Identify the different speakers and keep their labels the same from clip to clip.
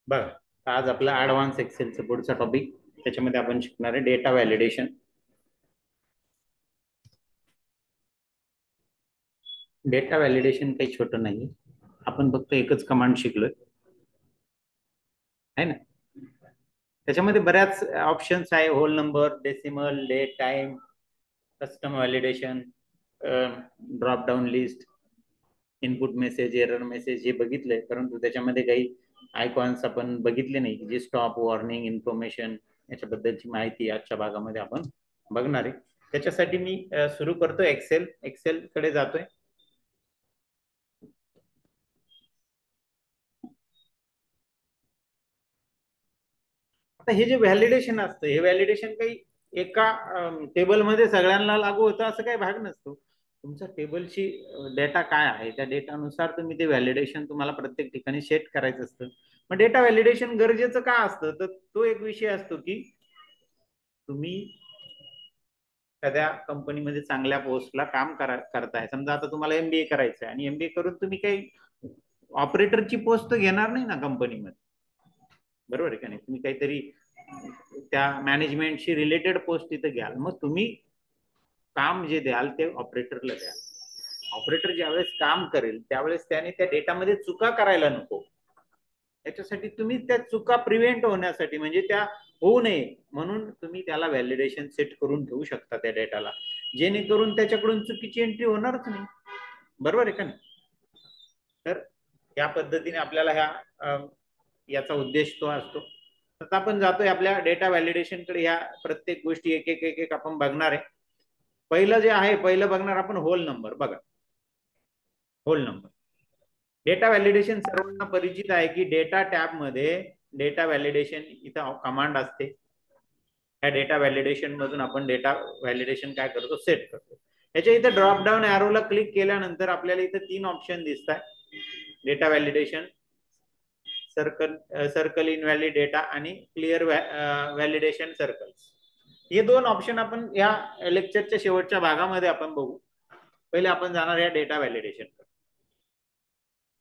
Speaker 1: बघा, आज आपला ऍडव्हान्स एक्सेलचा पुढचा टॉपिक, त्याच्यामध्ये आपण शिकणार आहे डेटा व्हॅलिडेशन. डेटा व्हॅलिडेशन काही छोटं नाही, आपण फक्त एकच कमांड शिकलोय आहे ना. त्याच्यामध्ये बऱ्याच ऑप्शन्स आहे, whole number, decimal, date, time, custom validation, drop down list, input message, error message हे बघितलंय, परंतु त्याच्यामध्ये काही आयकॉन्स आपण बघितले नाही, जे स्टॉप, वॉर्निंग, इन्फॉर्मेशन याच्याबद्दलची माहिती आजच्या भागामध्ये आपण बघणार आहे. त्याच्यासाठी मी सुरू करतो एक्सेल कडे जातोय. आता हे जे व्हॅलिडेशन असतं, हे व्हॅलिडेशन काही एका टेबलमध्ये सगळ्यांना लागू होतं असं काही भाग नसतो. तुमच्या टेबलची डेटा काय आहे, त्या डेटानुसार तुम्ही ते व्हॅलिडेशन तुम्हाला प्रत्येक ठिकाणी सेट करायचं असतं. मग डेटा व्हॅलिडेशन गरजेचं का असतं, तर तो एक विषय असतो की तुम्ही एखाद्या कंपनीमध्ये चांगल्या पोस्टला काम करताय. समजा आता तुम्हाला MBA करायचं आहे आणि MBA करून तुम्ही काही ऑपरेटरची पोस्ट घेणार नाही ना कंपनीमध्ये, बरोबर आहे का नाही. तुम्ही काहीतरी त्या मॅनेजमेंटशी रिलेटेड पोस्ट तिथे घ्याल. मग तुम्ही काम जे द्याल ते ऑपरेटरला द्याल. ऑपरेटर ज्यावेळेस काम करेल त्यावेळेस त्याने त्या डेटामध्ये चुका करायला नको. त्याच्यासाठी तुम्ही त्या चुका प्रिव्हेंट होण्यासाठी, म्हणजे त्या होऊ नये म्हणून तुम्ही त्याला व्हॅलिडेशन सेट करून ठेवू शकता त्या डेटाला, जेणेकरून त्याच्याकडून चुकीची एंट्री होणारच नाही, बरोबर आहे का नाही. तर या पद्धतीने आपल्याला याचा उद्देश तो असतो. आता आपण जातोय आपल्या डेटा व्हॅलिडेशन कडे. ह्या प्रत्येक गोष्टी एक एक एक एक आपण बघणार आहे. पहिलं जे आहे, पहिलं बघणार आपण होल नंबर. बघा, होल नंबर डेटा व्हॅलिडेशन सर्वांना परिचित आहे की डेटा टॅब मध्ये डेटा व्हॅलिडेशन इथं कमांड असते. या डेटा व्हॅलिडेशन मधून आपण डेटा व्हॅलिडेशन काय करतो, सेट करतो. याच्या इथे ड्रॉप डाऊन एरोला क्लिक केल्यानंतर आपल्याला इथे 3 ऑप्शन दिसतात: data validation, circle invalid data आणि क्लिअर व्हॅलिडेशन सर्कल्स. हे 2 ऑप्शन आपण या लेक्चरच्या शेवटच्या भागामध्ये आपण बघू. पहिले आपण जाणार या डेटा व्हॅलिडेशन.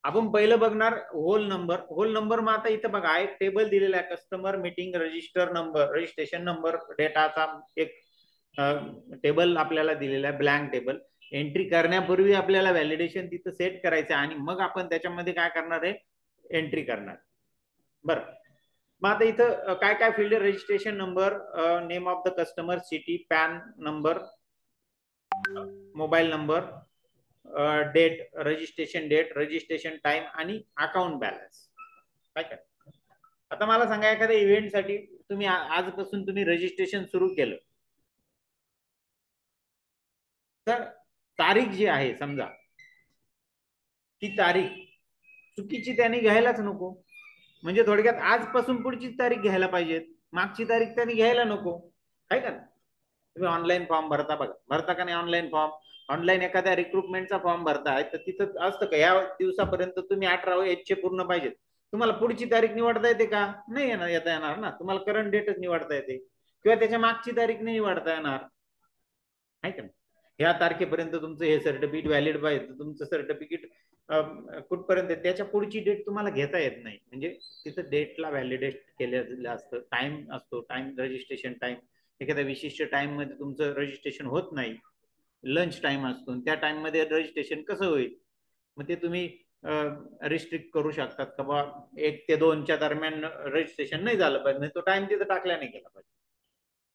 Speaker 1: आपण पहिलं बघणार होल नंबर. होल नंबर मग आता इथं बघा एक टेबल दिलेला आहे, customer meeting register number, registration number डेटाचा एक टेबल आपल्याला दिलेला आहे, ब्लँक टेबल. एंट्री करण्यापूर्वी आपल्याला व्हॅलिडेशन तिथं सेट करायचं आणि मग आपण त्याच्यामध्ये काय करणार आहे, एंट्री करणार. बरं, मग आता इथं काय काय फील्ड आहे, registration number, name of the customer, city, PAN number, mobile number, date, registration date, registration time आणि अकाउंट बॅलन्स. काय काय. आता मला सांगा, एखाद्या इव्हेंटसाठी तुम्ही आजपासून तुम्ही रजिस्ट्रेशन सुरू केलं, तर तारीख जी आहे समजा, ती तारीख चुकीची त्याने घ्यायलाच नको. म्हणजे थोडक्यात आजपासून पुढची तारीख घ्यायला पाहिजे, मागची तारीख त्याने घ्यायला नको, आहे का. तुम्ही ऑनलाईन फॉर्म भरता, बघा भरता का नाही ऑनलाईन फॉर्म. ऑनलाईन एखाद्या रिक्रुटमेंटचा फॉर्म भरताय तर तिथं असतं का या दिवसापर्यंत तुम्ही 18 एजचे पूर्ण पाहिजेत. तुम्हाला पुढची तारीख निवडता येते का, नाही येता येणार ना. तुम्हाला करंट डेटच निवडता येते किंवा त्याच्या मागची तारीख नाही निवडता येणार, आहे का. ह्या तारखेपर्यंत तुमचं हे सर्टिफिकेट व्हॅलिड पाहिजे, तुमचं सर्टिफिकेट कुठपर्यंत, त्याच्या पुढची डेट तुम्हाला घेता येत नाही. म्हणजे तिथं डेटला व्हॅलिडेट केलेलं असतं. टाइम असतो, टाइम रजिस्ट्रेशन टाइम. एखाद्या विशिष्ट टाइम मध्ये तुमचं रजिस्ट्रेशन होत नाही, लंच टाइम असतो, त्या टाइम मध्ये रजिस्ट्रेशन कसं होईल. मग ते तुम्ही रिस्ट्रिक्ट करू शकतात का बा 1 ते 2च्या दरम्यान रजिस्ट्रेशन नाही झालं पाहिजे, तो टाइम तिथं टाकला नाही गेला पाहिजे.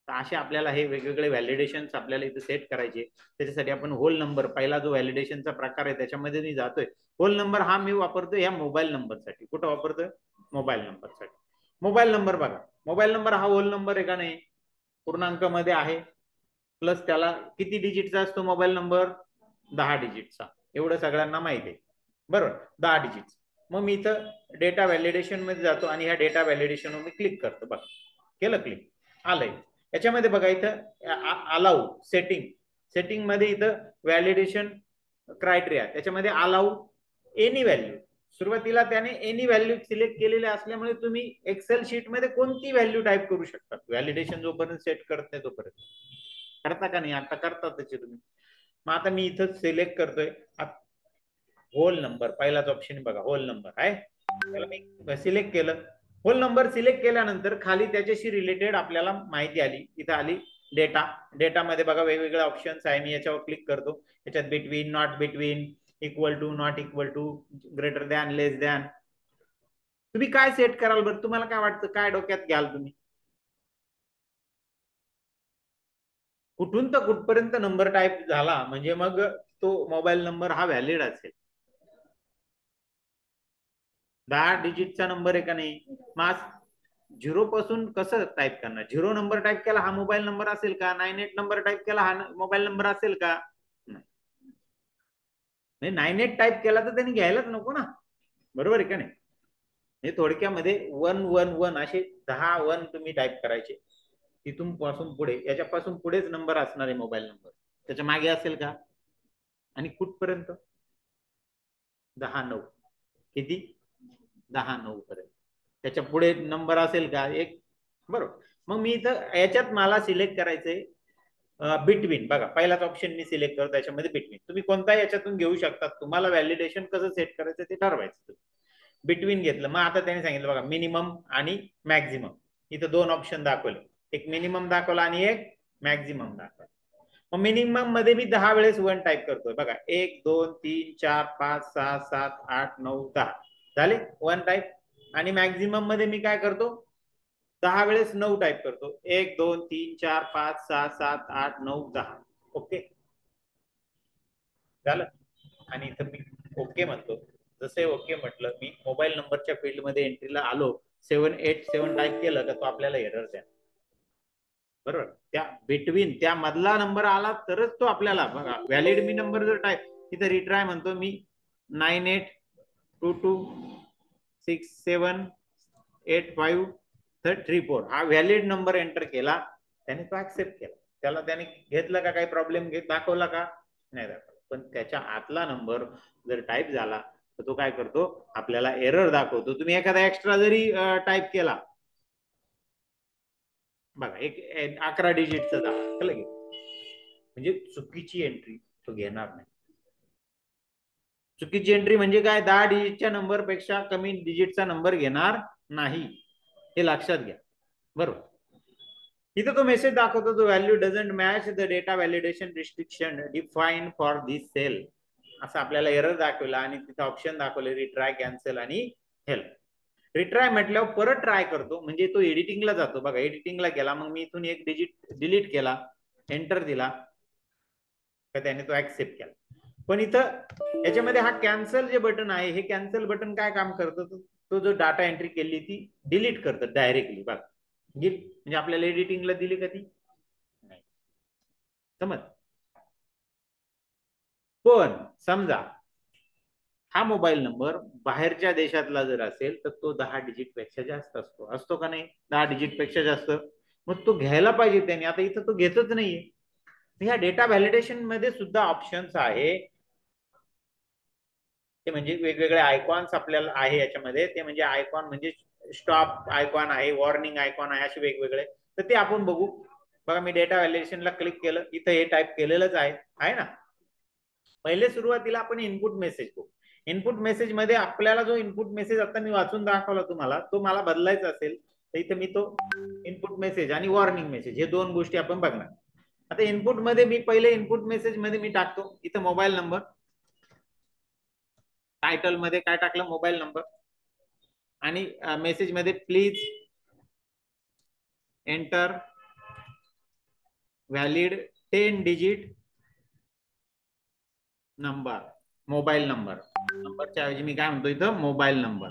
Speaker 1: तर असे आपल्याला हे वेगवेगळे व्हॅलिडेशन आपल्याला इथे सेट करायचे. त्याच्यासाठी आपण होल नंबर, पहिला जो व्हॅलिडेशनचा प्रकार आहे त्याच्यामध्ये मी जातोय. होल नंबर हा मी वापरतोय या मोबाईल नंबरसाठी. कुठं वापरतोय, मोबाईल नंबरसाठी. मोबाईल नंबर बघा, मोबाईल नंबर हा होल नंबर आहे का नाही, पूर्णांक मध्ये आहे, प्लस त्याला किती डिजिटचा असतो मोबाईल नंबर, 10 डिजिटचा. एवढं सगळ्यांना माहिती आहे, बरोबर, 10 डिजिट. मग मी इथं डेटा व्हॅलिडेशन मध्ये जातो आणि ह्या डेटा व्हॅलिडेशनवर मी क्लिक करतो. बघा, केलं क्लिक, आलंय. याच्यामध्ये बघा इथं अलाउ सेटिंग मध्ये इथं व्हॅलिडेशन क्रायटेरिया, त्याच्यामध्ये अलाउ एनी व्हॅल्यू. सुरुवातीला त्याने एनी व्हॅल्यू सिलेक्ट केलेले असल्यामुळे तुम्ही एक्सेल शीट मध्ये कोणती व्हॅल्यू टाईप करू शकता, व्हॅलिडेशन जोपर्यंत सेट करत नाही तोपर्यंत. करता का नाही, आता करता त्याचे तुम्ही. मग आता मी इथं सिलेक्ट करतोय होल नंबर, पहिलाच ऑप्शन बघा होल नंबर आहे, त्याला मी सिलेक्ट केलं. होल नंबर सिलेक्ट केल्यानंतर खाली त्याच्याशी रिलेटेड आपल्याला माहिती आली, इथं आली डेटा. डेटामध्ये बघा वेगवेगळे ऑप्शन्स आहे. मी याच्यावर क्लिक करतो. याच्यात between, not between, equal to, not equal to, greater than, less than. तुम्ही काय सेट कराल बरं? तुम्हाला काय वाटतं, काय डोक्यात घ्याल तुम्ही? कुठून तर कुठपर्यंत नंबर टाईप झाला म्हणजे मग तो मोबाईल नंबर हा व्हॅलिड असेल. 10 डिजिटचा नंबर आहे का नाही? मग 0 पासून कसं टाईप करणार? 0 नंबर टाईप केला हा मोबाईल नंबर असेल का? 98 नंबर टाईप केला हा मोबाईल नंबर असेल का? नाही. 98 टाईप केला तर त्यांनी घ्यायलाच नको ना, बरोबर आहे का नाही? हे थोडक्यामध्ये 111 असे 10 वन तुम्ही टाईप करायचे. तिथून पासून पुढे, याच्यापासून पुढेच नंबर असणार आहे मोबाईल नंबर. त्याच्या मागे असेल का? आणि कुठपर्यंत? 10-9. किती? 10-9 पर्यंत. त्याच्या पुढे नंबर असेल का? एक. बरोबर. मग मी इथं याच्यात मला सिलेक्ट करायचंय बिटवीन. बघा पहिलाच ऑप्शन मी सिलेक्ट करतो, त्याच्यामध्ये बिटवीन. तुम्ही कोणताही याच्यातून घेऊ शकता, तुम्हाला व्हॅलिडेशन कसं सेट करायचं ते ठरवायचं. बिटवीन घेतलं. मग आता त्यांनी सांगितलं बघा मिनिमम आणि मॅक्झिमम. इथं 2 ऑप्शन दाखवले, एक मिनिमम दाखवला आणि एक मॅक्झिमम दाखवला. मग मिनिमम मध्ये मी 10 वेळेस 1 टाईप करतोय बघा. 1 2 3 4 5 6 7 8 9 10 झाले 1 टाईप. आणि मॅक्झिमम मध्ये मी काय करतो, 10 वेळेस 9 टाईप करतो. 1 2 3 4 5 6 7 8 9 10. ओके झालं. आणि इथं मी ओके म्हणतो. जसे ओके म्हटलं, मी मोबाईल नंबरच्या फील्डमध्ये एंट्रीला आलो, 787 टाईप केलं तर तो आपल्याला एरर द्या. बरोबर. त्या बिटवीन त्या मधला नंबर आला तरच तो आपल्याला बघा व्हॅलिड मी नंबर जर टाईप इथं रिट्राय म्हणतो मी 9822678534 हा व्हॅलिड नंबर एंटर केला, त्याने तो ऍक्सेप्ट केला. त्याला त्याने घेतलं का? काही प्रॉब्लेम दाखवला का? नाही दाखवला. पण त्याच्या आतला नंबर जर टाईप झाला तर तो काय करतो, आपल्याला एरर दाखवतो. तुम्ही एखादा एक्स्ट्रा जरी टाईप केला बघा, एक 11 डिजिटचा दाखवलं की म्हणजे चुकीची एंट्री तो घेणार नाही. चुकीची एंट्री म्हणजे काय? 10 डिजिटच्या नंबर पेक्षा कमी डिजिटचा नंबर घेणार नाही, हे लक्षात घ्या. बरोबर. इथं तो मेसेज दाखवतो, तो value doesn't match the data validation restriction defined for this cell, असं आपल्याला एरर दाखवला. आणि तिथं ऑप्शन दाखवले रिट्राय, कॅन्सल आणि हेल्प. रिट्राय म्हटल्यावर परत ट्राय करतो म्हणजे तो एडिटिंगला जातो. बघा एडिटिंगला गेला, मग मी इथून एक डिजिट डिलीट केला, एंटर दिला का त्याने तो ऍक्सेप्ट केला. पण इथं याच्यामध्ये हा कॅन्सल जे बटन आहे, हे कॅन्सल बटन काय काम करतं, तो जो डाटा एंट्री केली ती डिलीट करतं डायरेक्टली. बघा म्हणजे आपल्याला एडिटिंगला दिली का ती नाही, समज. पण समजा हा मोबाईल नंबर बाहेरच्या देशातला जर असेल तर तो 10 डिजिट पेक्षा जास्त असतो. असतो का नाही? 10 डिजिट पेक्षा जास्त. मग तो घ्यायला पाहिजे त्याने. आता इथं तो घेतच नाहीये. ह्या डेटा व्हॅलिडेशन मध्ये सुद्धा ऑप्शन्स आहे, ते म्हणजे वेगवेगळे आयकॉन्स आपल्याला आहे याच्यामध्ये. ते म्हणजे आयकॉन म्हणजे स्टॉप आयकॉन आहे, वॉर्निंग आयकॉन आहे, असे वेगवेगळे. तर ते आपण बघू. बघा मी डेटा व्हॅलिडेशनला क्लिक केलं, इथं हे टाईप केलेलंच आहे ना. पहिले सुरुवातीला आपण इनपुट मेसेज बघू. इनपुट मेसेज मध्ये आपल्याला जो इनपुट मेसेज आता मी वाचून दाखवला तुम्हाला, तो मला बदलायचा असेल तर इथे मी तो इनपुट मेसेज आणि वॉर्निंग मेसेज हे 2 गोष्टी आपण बघणार. आता इनपुट मध्ये मी पहिले इनपुट मेसेज मध्ये मी टाकतो इथं मोबाईल नंबर. टायटल मध्ये काय टाकलं? Mobile number. आणि मेसेज मध्ये please enter valid 10 digit number, mobile number. नंबरच्या ऐवजी मी काय म्हणतो इथं मोबाईल नंबर.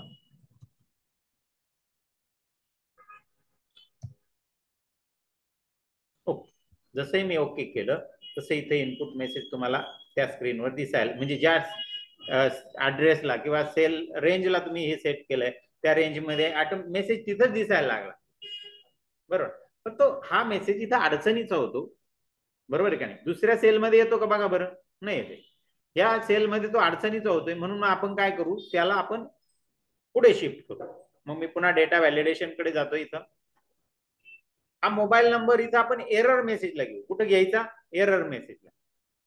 Speaker 1: ओके. जसंही मी ओके केलं तसं इथे इनपुट मेसेज तुम्हाला त्या स्क्रीनवर दिसायला, म्हणजे ज्या ऍड्रेसला किंवा सेल रेंजला तुम्ही हे सेट केलंय त्या रेंजमध्ये मेसेज तिथंच दिसायला लागला. बरोबर. पण तो हा मेसेज इथं अडचणीचा होतो, बरोबर आहे का नाही? दुसऱ्या सेलमध्ये येतो का बघा बरं? नाही येते. या सेलमध्ये तो अडचणीचा होतोय, म्हणून आपण काय करू, त्याला आपण पुढे शिफ्ट करू. मग मी पुन्हा डेटा व्हॅलिडेशन कडे जातो. इथं हा मोबाईल नंबर इथं आपण एरर मेसेजला घेऊ. कुठं घ्यायचा? एरर मेसेजला.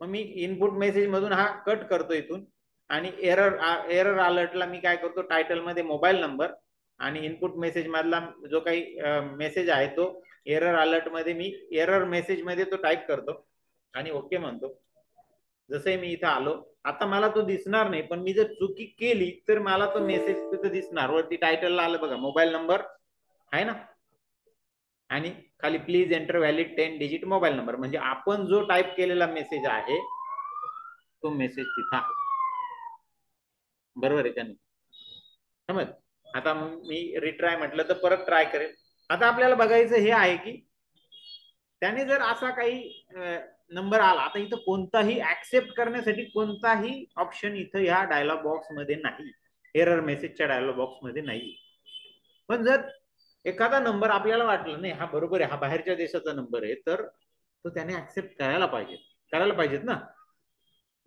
Speaker 1: मग मी इनपुट मेसेज मधून हा कट करतो इथून. आणि एरर अलर्टला मी काय करतो, टायटल मध्ये मोबाईल नंबर आणि इनपुट मेसेज मधला जो काही मेसेज आहे तो एरर अलर्ट मध्ये मी एरर मेसेज मध्ये तो टाईप करतो आणि ओके म्हणतो. जसंही मी इथं आलो, आता मला तो दिसणार नाही, पण मी जर चुकी केली तर मला तो मेसेज तिथं दिसणार. वरती टायटलला आलं बघा, मोबाईल नंबर आहे ना, आणि खाली please enter valid 10 digit mobile number, म्हणजे आपण जो टाईप केलेला मेसेज आहे तो मेसेज तिथं आहे. बरोबर आहे का नाही? समज. आता मी रिट्राय म्हटलं तर परत ट्राय करेल. आता आपल्याला बघायचं हे आहे की त्याने जर असा काही नंबर आला, आता इथं कोणताही ऍक्सेप्ट करण्यासाठी कोणताही ऑप्शन इथं ह्या डायलॉग बॉक्स मध्ये नाही, एरर मेसेजच्या डायलॉग बॉक्स मध्ये नाही. पण जर एखादा नंबर आपल्याला वाटलं नाही हा बरोबर आहे, हा बाहेरच्या देशाचा नंबर आहे, तर तो त्याने ऍक्सेप्ट करायला पाहिजेत ना,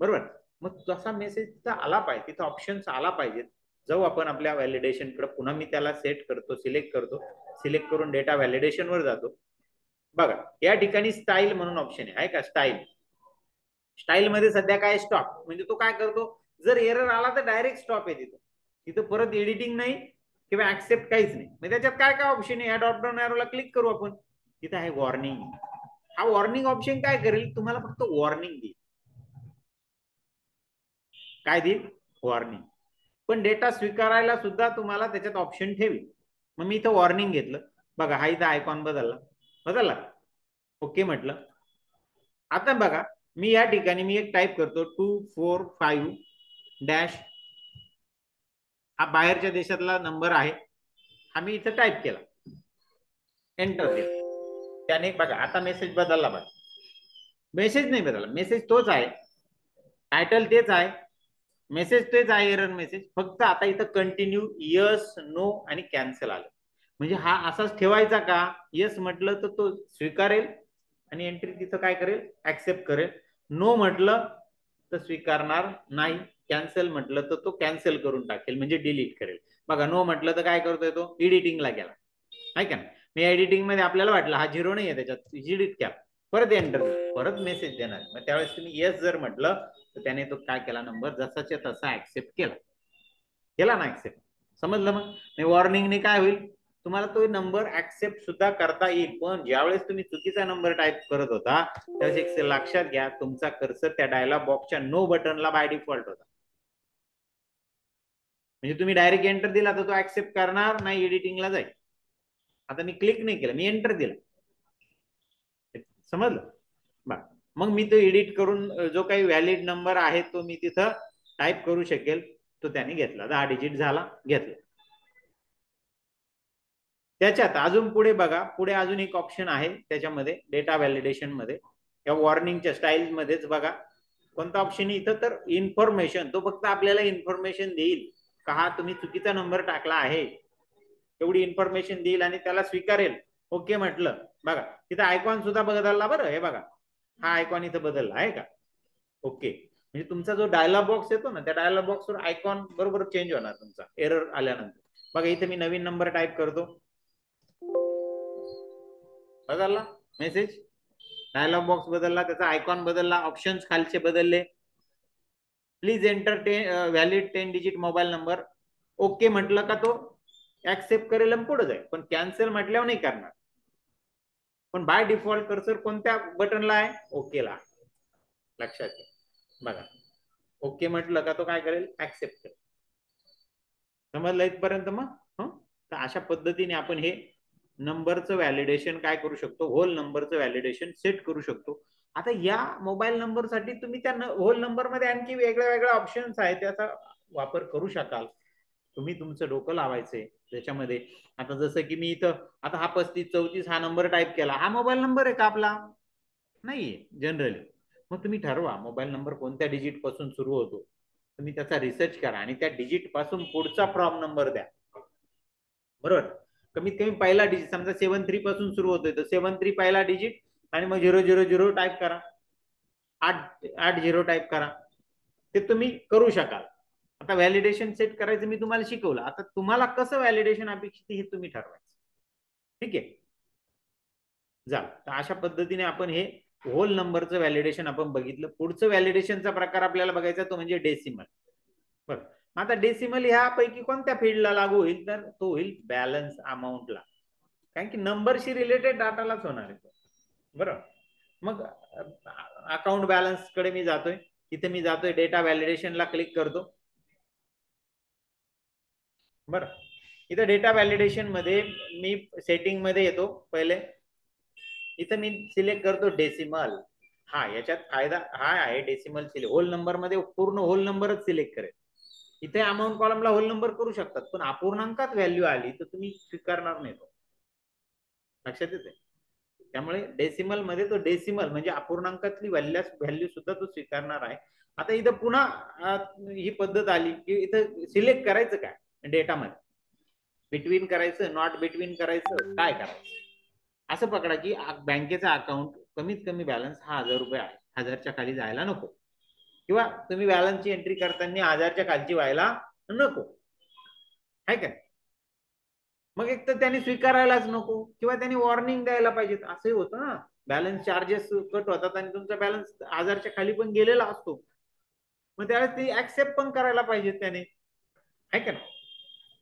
Speaker 1: बरोबर. मग तसा मेसेज तिथं आला पाहिजे, तिथं ऑप्शन्स आला पाहिजेत. जाऊ आपण आपल्या व्हॅलिडेशन कडे, पुन्हा मी त्याला सेट करतो, सिलेक्ट करतो, सिलेक्ट करून डेटा व्हॅलिडेशन वर जातो. बघा या ठिकाणी स्टाईल म्हणून ऑप्शन आहे का, स्टाईल मध्ये सध्या काय स्टॉप, म्हणजे तो काय करतो, जर एरर आला तर डायरेक्ट स्टॉप आहे तिथं, तिथं परत एडिटिंग नाही किंवा ऍक्सेप्ट काहीच नाही. मग त्याच्यात काय काय ऑप्शन आहे, या ड्रॉप डाऊन एरोला क्लिक करू आपण, तिथं आहे वॉर्निंग. हा वॉर्निंग ऑप्शन काय करेल, तुम्हाला फक्त वॉर्निंग देईल. काय देईल, वॉर्निंग. पण डेटा स्वीकारायला सुद्धा तुम्हाला त्याच्यात ऑप्शन ठेवी. मग मी इथं वॉर्निंग घेतलं, बघा हा इथं आयकॉन बदलला, ओके म्हटलं. आता बघा मी या ठिकाणी मी एक टाईप करतो 245 हा बाहेरच्या देशातला नंबर आहे, हा मी इथं टाईप केला, एंटर दिलं. त्याने बघा आता मेसेज बदलला, बघा मेसेज नाही बदलला, मेसेज तोच आहे, टायटल तेच आहे, मेसेज तेच आहे, एरर मेसेज, फक्त आता इथं कंटिन्यू, यस, नो आणि कॅन्सल आलं. म्हणजे हा असाच ठेवायचा का, यस म्हटलं तर तो स्वीकारेल आणि एंट्री तिथं काय करेल, ऍक्सेप्ट करेल. नो म्हटलं तर स्वीकारणार नाही, कॅन्सल म्हटलं तर तो कॅन्सल करून टाकेल, म्हणजे डिलीट करेल. बघा नो म्हटलं तर काय करतोय, तो एडिटिंगला गेला, आहे का. मी एडिटिंग मध्ये आपल्याला वाटलं हा झिरो नाही आहे त्याच्यात, एडिट कॅप, परत एंटर, परत मेसेज देणार. मग त्यावेळेस तुम्ही येस जर म्हटलं तर त्याने तो काय केला, नंबर जसाच्या तसा ऍक्सेप्ट केला ना, ऍक्सेप्ट. समजलं. मग वॉर्निंगने काय होईल, तुम्हाला तो नंबर ऍक्सेप्ट सुद्धा करता येईल. पण ज्यावेळेस तुम्ही चुकीचा नंबर टाईप करत होता त्यावेळेस एक लक्षात घ्या, तुमचा कर्सर त्या डायलॉग बॉक्सच्या नो बटनला बाय डिफॉल्ट होता. म्हणजे तुम्ही डायरेक्ट एंटर दिला तर तो ऍक्सेप्ट करणार नाही, एडिटिंगला जाईल. आता मी क्लिक नाही केलं, मी एंटर दिला, समजलं. मग मी तो एडिट करून जो काही व्हॅलिड नंबर आहे तो मी तिथं टाईप करू शकेल, तो त्याने घेतला, 10 डिजिट झाला, घेतला. त्याच्यात अजून पुढे बघा, पुढे अजून एक ऑप्शन आहे त्याच्यामध्ये, डेटा व्हॅलिडेशन मध्ये या वॉर्निंगच्या स्टाईल मध्येच बघा कोणता ऑप्शन इथं, तर इन्फॉर्मेशन. तो फक्त आपल्याला इन्फॉर्मेशन देईल का हा तुम्ही चुकीचा नंबर टाकला आहे, एवढी इन्फॉर्मेशन देईल आणि त्याला स्वीकारेल. ओके म्हटलं, बघा तिथं आयकॉन सुद्धा बदलला, बरं हे बघा हा आयकॉन इथं बदलला आहे का, ओके. म्हणजे तुमचा जो डायलॉग बॉक्स येतो ना, त्या डायलॉग बॉक्सवर आयकॉन बरोबर चेंज होणार तुमचा एरर आल्यानंतर. बघा इथे मी नवीन नंबर टाईप करतो, बदलला मेसेज, डायलॉग बॉक्स बदलला, त्याचा आयकॉन बदलला, ऑप्शन्स खालचे बदलले. Please enter valid 10 digit mobile number, okay म्हटलं का तो ऍक्सेप्ट करेल आणि पुढे जाईल. पण कॅन्सल म्हटल्यावर नाही करणार. पण बाय डिफॉल्ट कर्सर कोणत्या बटनला आहे, ओकेला, लक्षात घ्या. बघा ओके म्हटलं का तो काय करेल, ऍक्सेप्ट करेल. समजलं इथपर्यंत. मग तर अशा पद्धतीने आपण हे नंबरचं व्हॅलिडेशन काय करू शकतो, होल नंबरचं व्हॅलिडेशन सेट करू शकतो. आता या मोबाईल नंबरसाठी तुम्ही त्या होल नंबर मध्ये आणखी वेगळ्या वेगळ्या ऑप्शन्स आहेत, त्याचा वापर करू शकाल. तुम्ही तुमचं डोकं लावायचंय त्याच्यामध्ये. आता जसं की मी इथं आता हा 3534 हा नंबर टाईप केला, हा मोबाईल नंबर आहे का आपला, नाहीये जनरली. मग तुम्ही ठरवा मोबाईल नंबर कोणत्या डिजिट पासून सुरू होतो, तुम्ही त्याचा रिसर्च करा आणि त्या डिजिट पासून पुढचा प्रॉम नंबर द्या, बरोबर. कमीत कमी पहिला डिजिट, समजा 73 पासून सुरू होतोय तर 73 पहिला डिजिट आणि मग 000 टाईप करा, 880 टाईप करा, ते तुम्ही करू शकाल. आता व्हॅलिडेशन सेट करायचं मी तुम्हाला शिकवलं, आता तुम्हाला कसं व्हॅलिडेशन अपेक्षित हे तुम्ही ठरवायचं, ठीक आहे. जा तर अशा पद्धतीने आपण हे होल नंबरचं व्हॅलिडेशन आपण बघितलं. पुढचं व्हॅलिडेशनचा प्रकार आपल्याला बघायचा तो म्हणजे डेसिमल, बरं. आता डेसिमल ह्यापैकी कोणत्या फील्डला लागू होईल, तर तो होईल बॅलन्स अमाऊंटला, कारण की नंबरशी रिलेटेड डाटालाच होणार आहे. बरोबर. मग अकाउंट बॅलन्स कडे मी जातोय, तिथे मी जातोय डेटा व्हॅलिडेशनला क्लिक करतो. बरं, इथं डेटा व्हॅलिडेशन मध्ये मी सेटिंग मध्ये येतो. पहिले इथं मी सिलेक्ट करतो डेसिमल. हा, याच्यात फायदा हा आहे, डेसिमल सिलेक्ट होल नंबर मध्ये पूर्ण होल नंबरच सिलेक्ट करेल. इथे अमाऊंट कॉलमला होल नंबर करू शकतात, पण अपूर्णांकात व्हॅल्यू आली तर तुम्ही स्वीकारणार नाही, तो लक्षात येते. त्यामुळे डेसिमल मध्ये तो डेसिमल म्हणजे अपूर्णांकातली व्हॅल्यू सुद्धा तो स्वीकारणार आहे. आता इथं पुन्हा ही पद्धत आली की इथं सिलेक्ट करायचं काय डेटामध्ये, बिटवीन करायचं, नॉट बिटवीन करायचं, काय करायचं. असं पकडा की बँकेचा अकाउंट कमीत कमी बॅलन्स हा 1000 रुपये आहे, 1000च्या खाली जायला नको, किंवा तुम्ही बॅलन्सची एंट्री करताना 1000च्या खालची व्हायला नको, आहे का. मग एक तर त्यांनी स्वीकारायलाच नको, किंवा त्यांनी वॉर्निंग द्यायला पाहिजे. असंही होतं ना, बॅलन्स चार्जेस कट होतात आणि तुमचा बॅलन्स 1000च्या खाली पण गेलेला असतो, मग त्यावेळेस ती ऍक्सेप्ट पण करायला पाहिजे त्याने, आहे का ना.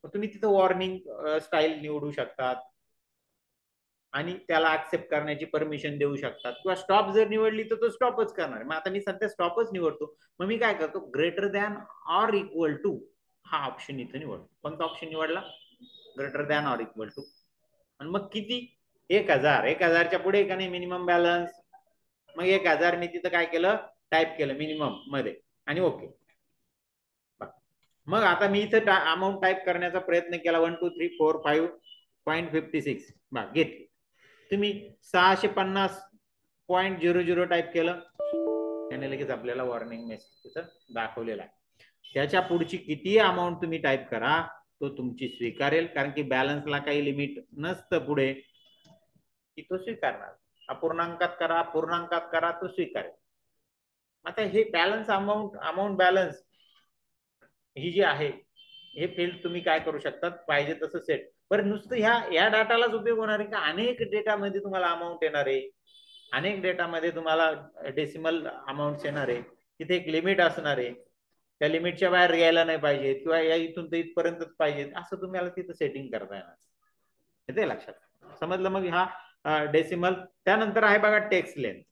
Speaker 1: तुम्ही तिथं वॉर्निंग स्टाईल निवडू शकतात आणि त्याला ऍक्सेप्ट करण्याची परमिशन देऊ शकतात, किंवा स्टॉप जर निवडली तर तो स्टॉपच करणार. मग आता मी सध्या स्टॉपच निवडतो. मग मी काय करतो, greater than or equal to हा ऑप्शन इथं निवडतो. कोणता ऑप्शन निवडला, greater than or equal to. आणि मग किती, 1000. 1000च्या पुढे का नाही मिनिमम बॅलन्स. मग 1000 मी तिथं काय केलं, टाईप केलं मिनिमम मध्ये आणि ओके. मग आता मी इथं अमाऊंट टाईप करण्याचा प्रयत्न केला, 1234.5.56 बघ घेतली. तुम्ही 650.00 टाईप केलं, त्याने लगेच आपल्याला वॉर्निंग मेसेज तिथं दाखवलेला आहे. त्याच्या पुढची किती अमाऊंट तुम्ही टाईप करा, तो तुमची स्वीकारेल, कारण की बॅलन्सला काही लिमिट नसतं पुढे, की तो स्वीकारणार. अपूर्णांकात करा, पूर्णांकात करा, तो स्वीकारेल. आता हे बॅलन्स अमाऊंट बॅलन्स ही जी आहे, हे फील्ड तुम्ही काय करू शकतात, पाहिजे तसं सेट. बरं, नुसतं ह्या डाटालाच उपयोग होणार आहे का, अनेक डेटामध्ये तुम्हाला अमाऊंट येणार आहे, अनेक डेटामध्ये तुम्हाला डेसिमल अमाऊंट येणार आहे. तिथे एक लिमिट असणार आहे, त्या लिमिटच्या बाहेर यायला नाही पाहिजे, किंवा या इथून तर इथपर्यंतच पाहिजे, असं तुम्हाला तिथं सेटिंग करता येणार. येते लक्षात, समजलं. मग हा डेसिमल. त्यानंतर आहे बघा टेक्स्ट लेंथ.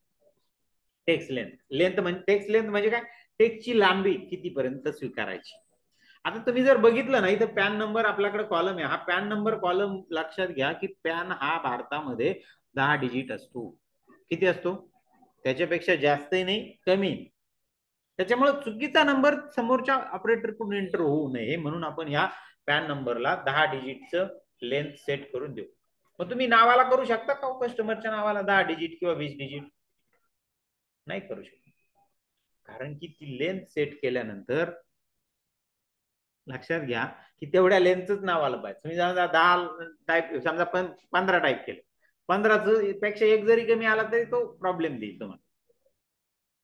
Speaker 1: टेक्स्ट लेंथ म्हणजे टेक्स्ट लेंथ म्हणजे काय, टेक्स्टची लांबी कितीपर्यंत स्वीकारायची. आता तुम्ही जर बघितलं ना, इथं पॅन नंबर आपल्याकडे कॉलम आहे. हा पॅन नंबर कॉलम लक्षात घ्या की पॅन हा भारतामध्ये 10 डिजिट असतो. किती असतो, त्याच्यापेक्षा जास्तही नाही, कमी. त्याच्यामुळे चुकीचा नंबर समोरच्या ऑपरेटरकडून एंटर होऊ नये म्हणून आपण ह्या पॅन नंबरला 10 डिजिटचं लेंथ सेट करून देऊ. मग तुम्ही नावाला करू शकता का, कस्टमरच्या नावाला 10 डिजिट किंवा 20 डिजिट? नाही करू शकत, कारण की ती लेंथ सेट केल्यानंतर लक्षात घ्या की तेवढ्या लेंथच नाव आलं पाहिजे. तुम्ही समजा 10 टाईप, समजा 15 टाईप केले, 15 पेक्षा एक जरी कमी आला तरी तो प्रॉब्लेम देईल तुम्हाला,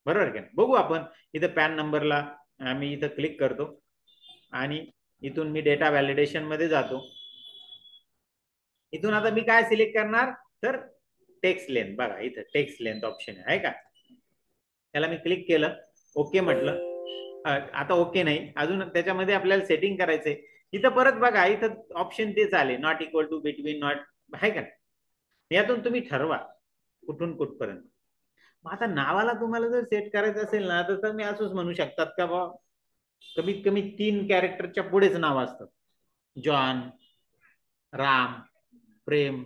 Speaker 1: बरोबर का. बघू आपण इथं पॅन नंबरला आम्ही इथं क्लिक करतो आणि इथून मी डेटा व्हॅलिडेशन मध्ये जातो. इथून आता मी काय सिलेक्ट करणार, तर टेक्स्ट लेंथ. बघा इथं टेक्स्ट लेंथ ऑप्शन आहे का, त्याला मी क्लिक केलं, ओके म्हटलं. आता ओके नाही, अजून त्याच्यामध्ये आपल्याला सेटिंग करायचंय. इथं परत बघा, इथं ऑप्शन तेच आले, not equal to, between, not, आहे का. यातून तुम्ही ठरवा कुठून कुठपर्यंत. मग आता नावाला तुम्हाला जर सेट करायचं असेल ना, तर मी असंच म्हणू शकतात का बा, कमीत कमी 3 कॅरेक्टरच्या पुढेच नाव असतं. जॉन, राम, प्रेम,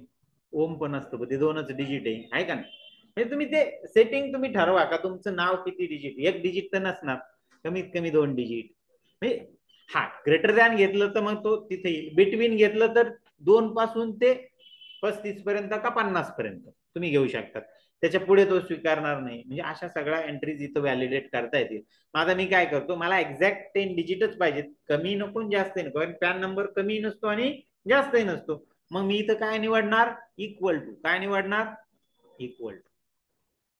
Speaker 1: ओम पण असतं, ते 2च डिजिट आहे का नाही. म्हणजे तुम्ही ते सेटिंग तुम्ही ठरवा का तुमचं नाव किती डिजिट, 1 डिजिट तर नसणार, कमीत कमी 2 डिजिट. म्हणजे हा ग्रेटर दॅन घेतलं तर मग तो तिथे येईल, बिटवीन घेतलं तर 2 पासून ते 35 पर्यंत का 50 पर्यंत तुम्ही घेऊ शकता, त्याच्या पुढे तो स्वीकारणार नाही. म्हणजे अशा सगळ्या एंट्रीज इथं व्हॅलिडेट करता येतील. मग आता मी काय करतो, मला एक्झॅक्ट 10 डिजिटच पाहिजेत, कमी नको जास्त नको, कारण पॅन नंबर कमी नसतो आणि जास्तही नसतो. मग मी इथं काय निवडणार, इक्वल टू. काय निवडणार, इक्वल टू.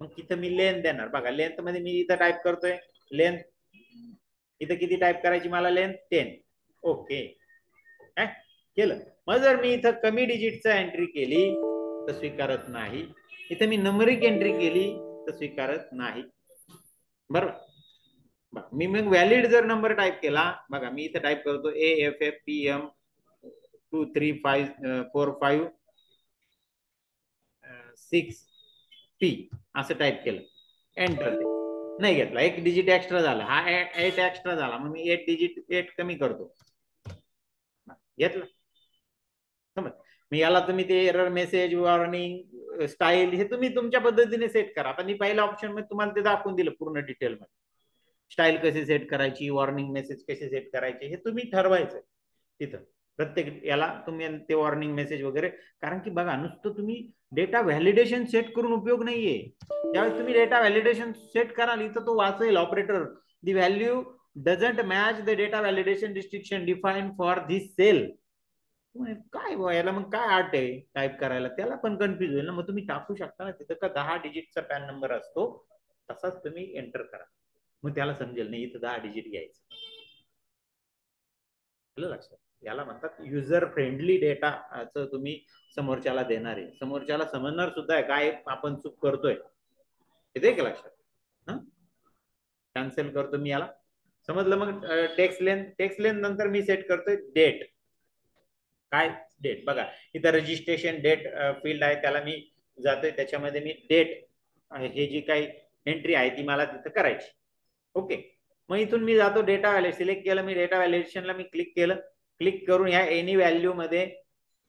Speaker 1: मग तिथं मी लेंथ देणार. बघा लेंथ मध्ये मी इथं टाईप करतोय लेंथ, इथं किती टाईप करायची मला, लेंथ 10. ओके केलं. मग जर मी इथं कमी डिजिटचा एंट्री केली तर स्वीकारत नाही, इथं मी नंबरिक एंट्री केली तर स्वीकारत नाही, बरोबर. मी मग व्हॅलिड जर नंबर टाईप केला, बघा मी इथे टाईप करतो AFFPM 23545 6P असं टाईप केलं, एंटर दे. नाही घेतला, एक डिजिट एक्स्ट्रा झाला, हा 8 एक्स्ट्रा झाला, मग मी 8 कमी करतो, घेतला. समज मी याला तुम्ही ते एरर मेसेज, वॉर्निंग, स्टाईल हे तुम्ही तुमच्या पद्धतीने सेट करा. आता मी पहिल्या ऑप्शन मध्ये तुम्हाला ते दाखवून दिलं पूर्ण डिटेल मध्ये, स्टाईल कशी सेट करायची, वॉर्निंग मेसेज कसे सेट करायचे हे तुम्ही ठरवायचं तिथं. प्रत्येक याला तुम्ही ते वॉर्निंग मेसेज वगैरे, कारण की बघा नुसतं तुम्ही डेटा व्हॅलिडेशन सेट करून उपयोग नाहीये. ज्यावेळेस तुम्ही डेटा व्हॅलिडेशन सेट कराल इथं तो वाचेल operator, the value doesn't match the data validation restriction defined for this cell. काय याला मग काय आर्ट आहे टाईप करायला, त्याला पण कन्फ्युज होईल ना. मग तुम्ही टाकू शकता ना तिथं का 10 डिजिटचा पॅन नंबर असतो, तसाच तुम्ही एंटर करा, मग त्याला समजेल नाही इथं 10 डिजिट घ्यायचं. लक्षात, याला म्हणतात युजर फ्रेंडली डेटा तुम्ही समोरच्याला देणार आहे, समोरच्याला समजणार सुद्धा आहे काय आपण चूक करतोय, येते का लक्षात. कॅन्सल करतो मी याला, समजलं. मग टेक्स्ट लेंथ नंतर मी सेट करतोय डेट. काय डेट, बघा इथं रजिस्ट्रेशन डेट फील्ड आहे, त्याला मी जातोय, त्याच्यामध्ये मी डेट हे जी काही एंट्री आहे ती मला तिथं करायची. ओके, मग इथून मी जातो डेटा व्हॅलिड, सिलेक्ट केलं मी डेटा व्हॅलिडेशनला, मी क्लिक केलं. क्लिक करून ह्या एनी व्हॅल्यू मध्ये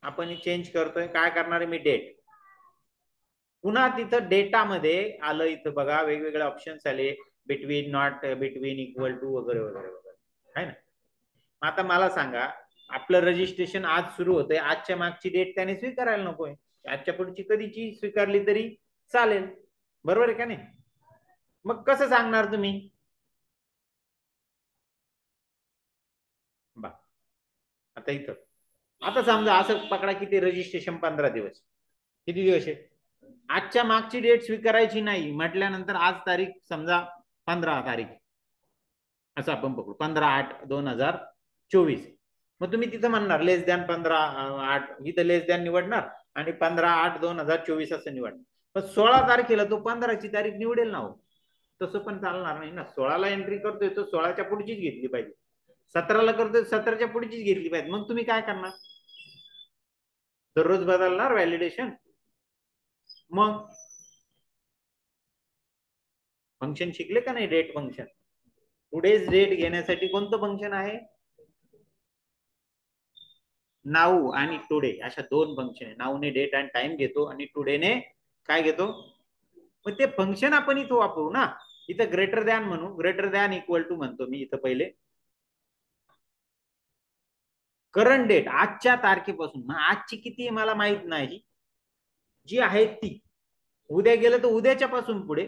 Speaker 1: आपण चेंज करतोय. काय करणार आहे मी डेट, पुन्हा तिथं डेटामध्ये आलं, इथं बघा वेगवेगळे ऑप्शन्स आले, between, not between, equal to वगैरे वगैरे वगैरे, आहे ना. आता मला सांगा, आपलं रजिस्ट्रेशन आज सुरू होतंय, आजच्या मागची डेट त्याने स्वीकारायला नकोय, आजच्या पुढची कधीची स्वीकारली तरी चालेल, बरोबर आहे का नाही. मग कसं सांगणार तुम्ही, बा आता इथं, आता समजा असं पकडा किती रजिस्ट्रेशन 15 दिवस, किती दिवस आहे, आजच्या मागची डेट स्वीकारायची नाही म्हटल्यानंतर आज तारीख समजा 15 तारीख, असं आपण पकडू 15/8/2024. मग तुम्ही तिथं म्हणणार लेस दॅन 15/8, इथं लेस दॅन निवडणार आणि 15/8/2024 असं निवडणार. पण 16 तारखेला तो 15ची तारीख निवडेल ना हो, तसं पण चालणार नाही ना. 16ला एंट्री करतोय तो 16च्या पुढचीच घेतली पाहिजे, 17ला करतोय 17च्या पुढचीच घेतली पाहिजे. मग तुम्ही काय करणार, दररोज बदलणार व्हॅलिडेशन. मग फंक्शन शिकले का नाही, डेट फंक्शन. टुडेज डेट घेण्यासाठी कोणतं फंक्शन आहे, नाऊ आणि टुडे, अशा दोन फंक्शन आहे. नाऊने डेट आणि टाइम घेतो आणि टुडेने काय घेतो. मग ते फंक्शन आपण इथं वापरू ना. इथं ग्रेटर दॅन म्हणू, ग्रेटर दॅन इक्वल टू म्हणतो मी इथं पहिले, करंट डेट आजच्या तारखेपासून, आजची किती मला माहित नाही, जी आहे ती, उद्या गेलं तर उद्याच्या पासून पुढे,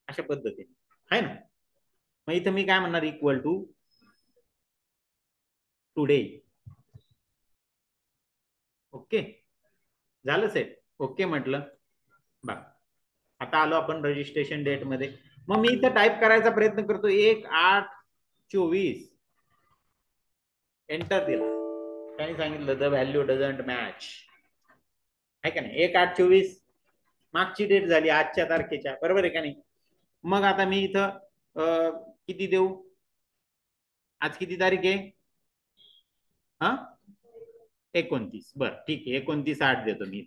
Speaker 1: अशा पद्धतीने आहे ना. मग इथं मी काय म्हणणार, इक्वल टू टुडे. ओके, झालं सेट, ओके म्हटलं. बघ आता आलो आपण रजिस्ट्रेशन डेट मध्ये. मग मी इथं टाईप करायचा प्रयत्न करतो 1/8/24, एंटर दिला. त्यांनी सांगितलं द व्हॅल्यू डझंट मॅच, आहे का नाही. 1/8/24 मागची डेट झाली आजच्या तारखेच्या, बरोबर आहे का नाही. मग आता मी इथं किती देऊ, आज किती तारीख आहे, हा 29, बरं ठीक आहे, 29/8 देतो मी,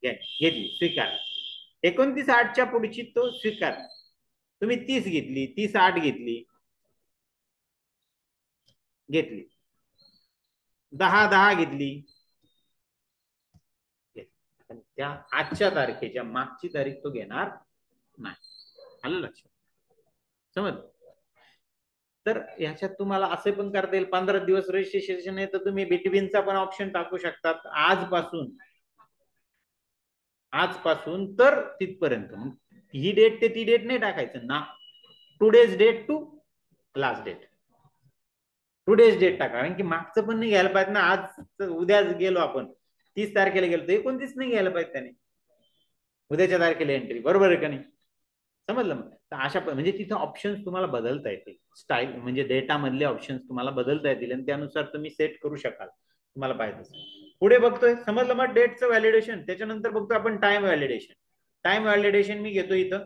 Speaker 1: घेतली, स्वीकार. 29/8च्या पुढची तो स्वीकार. तुम्ही 30 घेतली, 30/8 घेतली, घेतली 10/10 घेतली, त्या आजच्या तारखेच्या मागची तारीख तो घेणार नाही. आलं लक्षात, समज. तर ह्याच्यात तुम्हाला असे पण करता येईल, 15 दिवस रजिस्ट्रेशन आहे तर तुम्ही बिटवीनचा पण ऑप्शन टाकू शकतात. आजपासून तर तिथपर्यंत, ही डेट ते ती डेट नाही टाकायचं ना, today's date to last date, today's date टाका. कारण की मागचं पण नाही घ्यायला पाहिजे ना, आज उद्या गेलो आपण 30 तारखेला गेलो तर 29 नाही घ्यायला पाहिजे त्याने, उद्याच्या तारखेला एंट्री, बरोबर आहे का नाही. समजलं. मग तर अशा म्हणजे तिथं ऑप्शन्स तुम्हाला बदलता येतील, स्टाईल म्हणजे डेटा मधले ऑप्शन्स तुम्हाला बदलता येतील आणि त्यानुसार तुम्ही सेट करू शकाल तुम्हाला पाहिजे तसं. पुढे बघतोय, समजलं. मग डेटचं व्हॅलिडेशन, त्याच्यानंतर बघतोय आपण टाइम व्हॅलिडेशन. टाइम व्हॅलिडेशन मी घेतो इथं,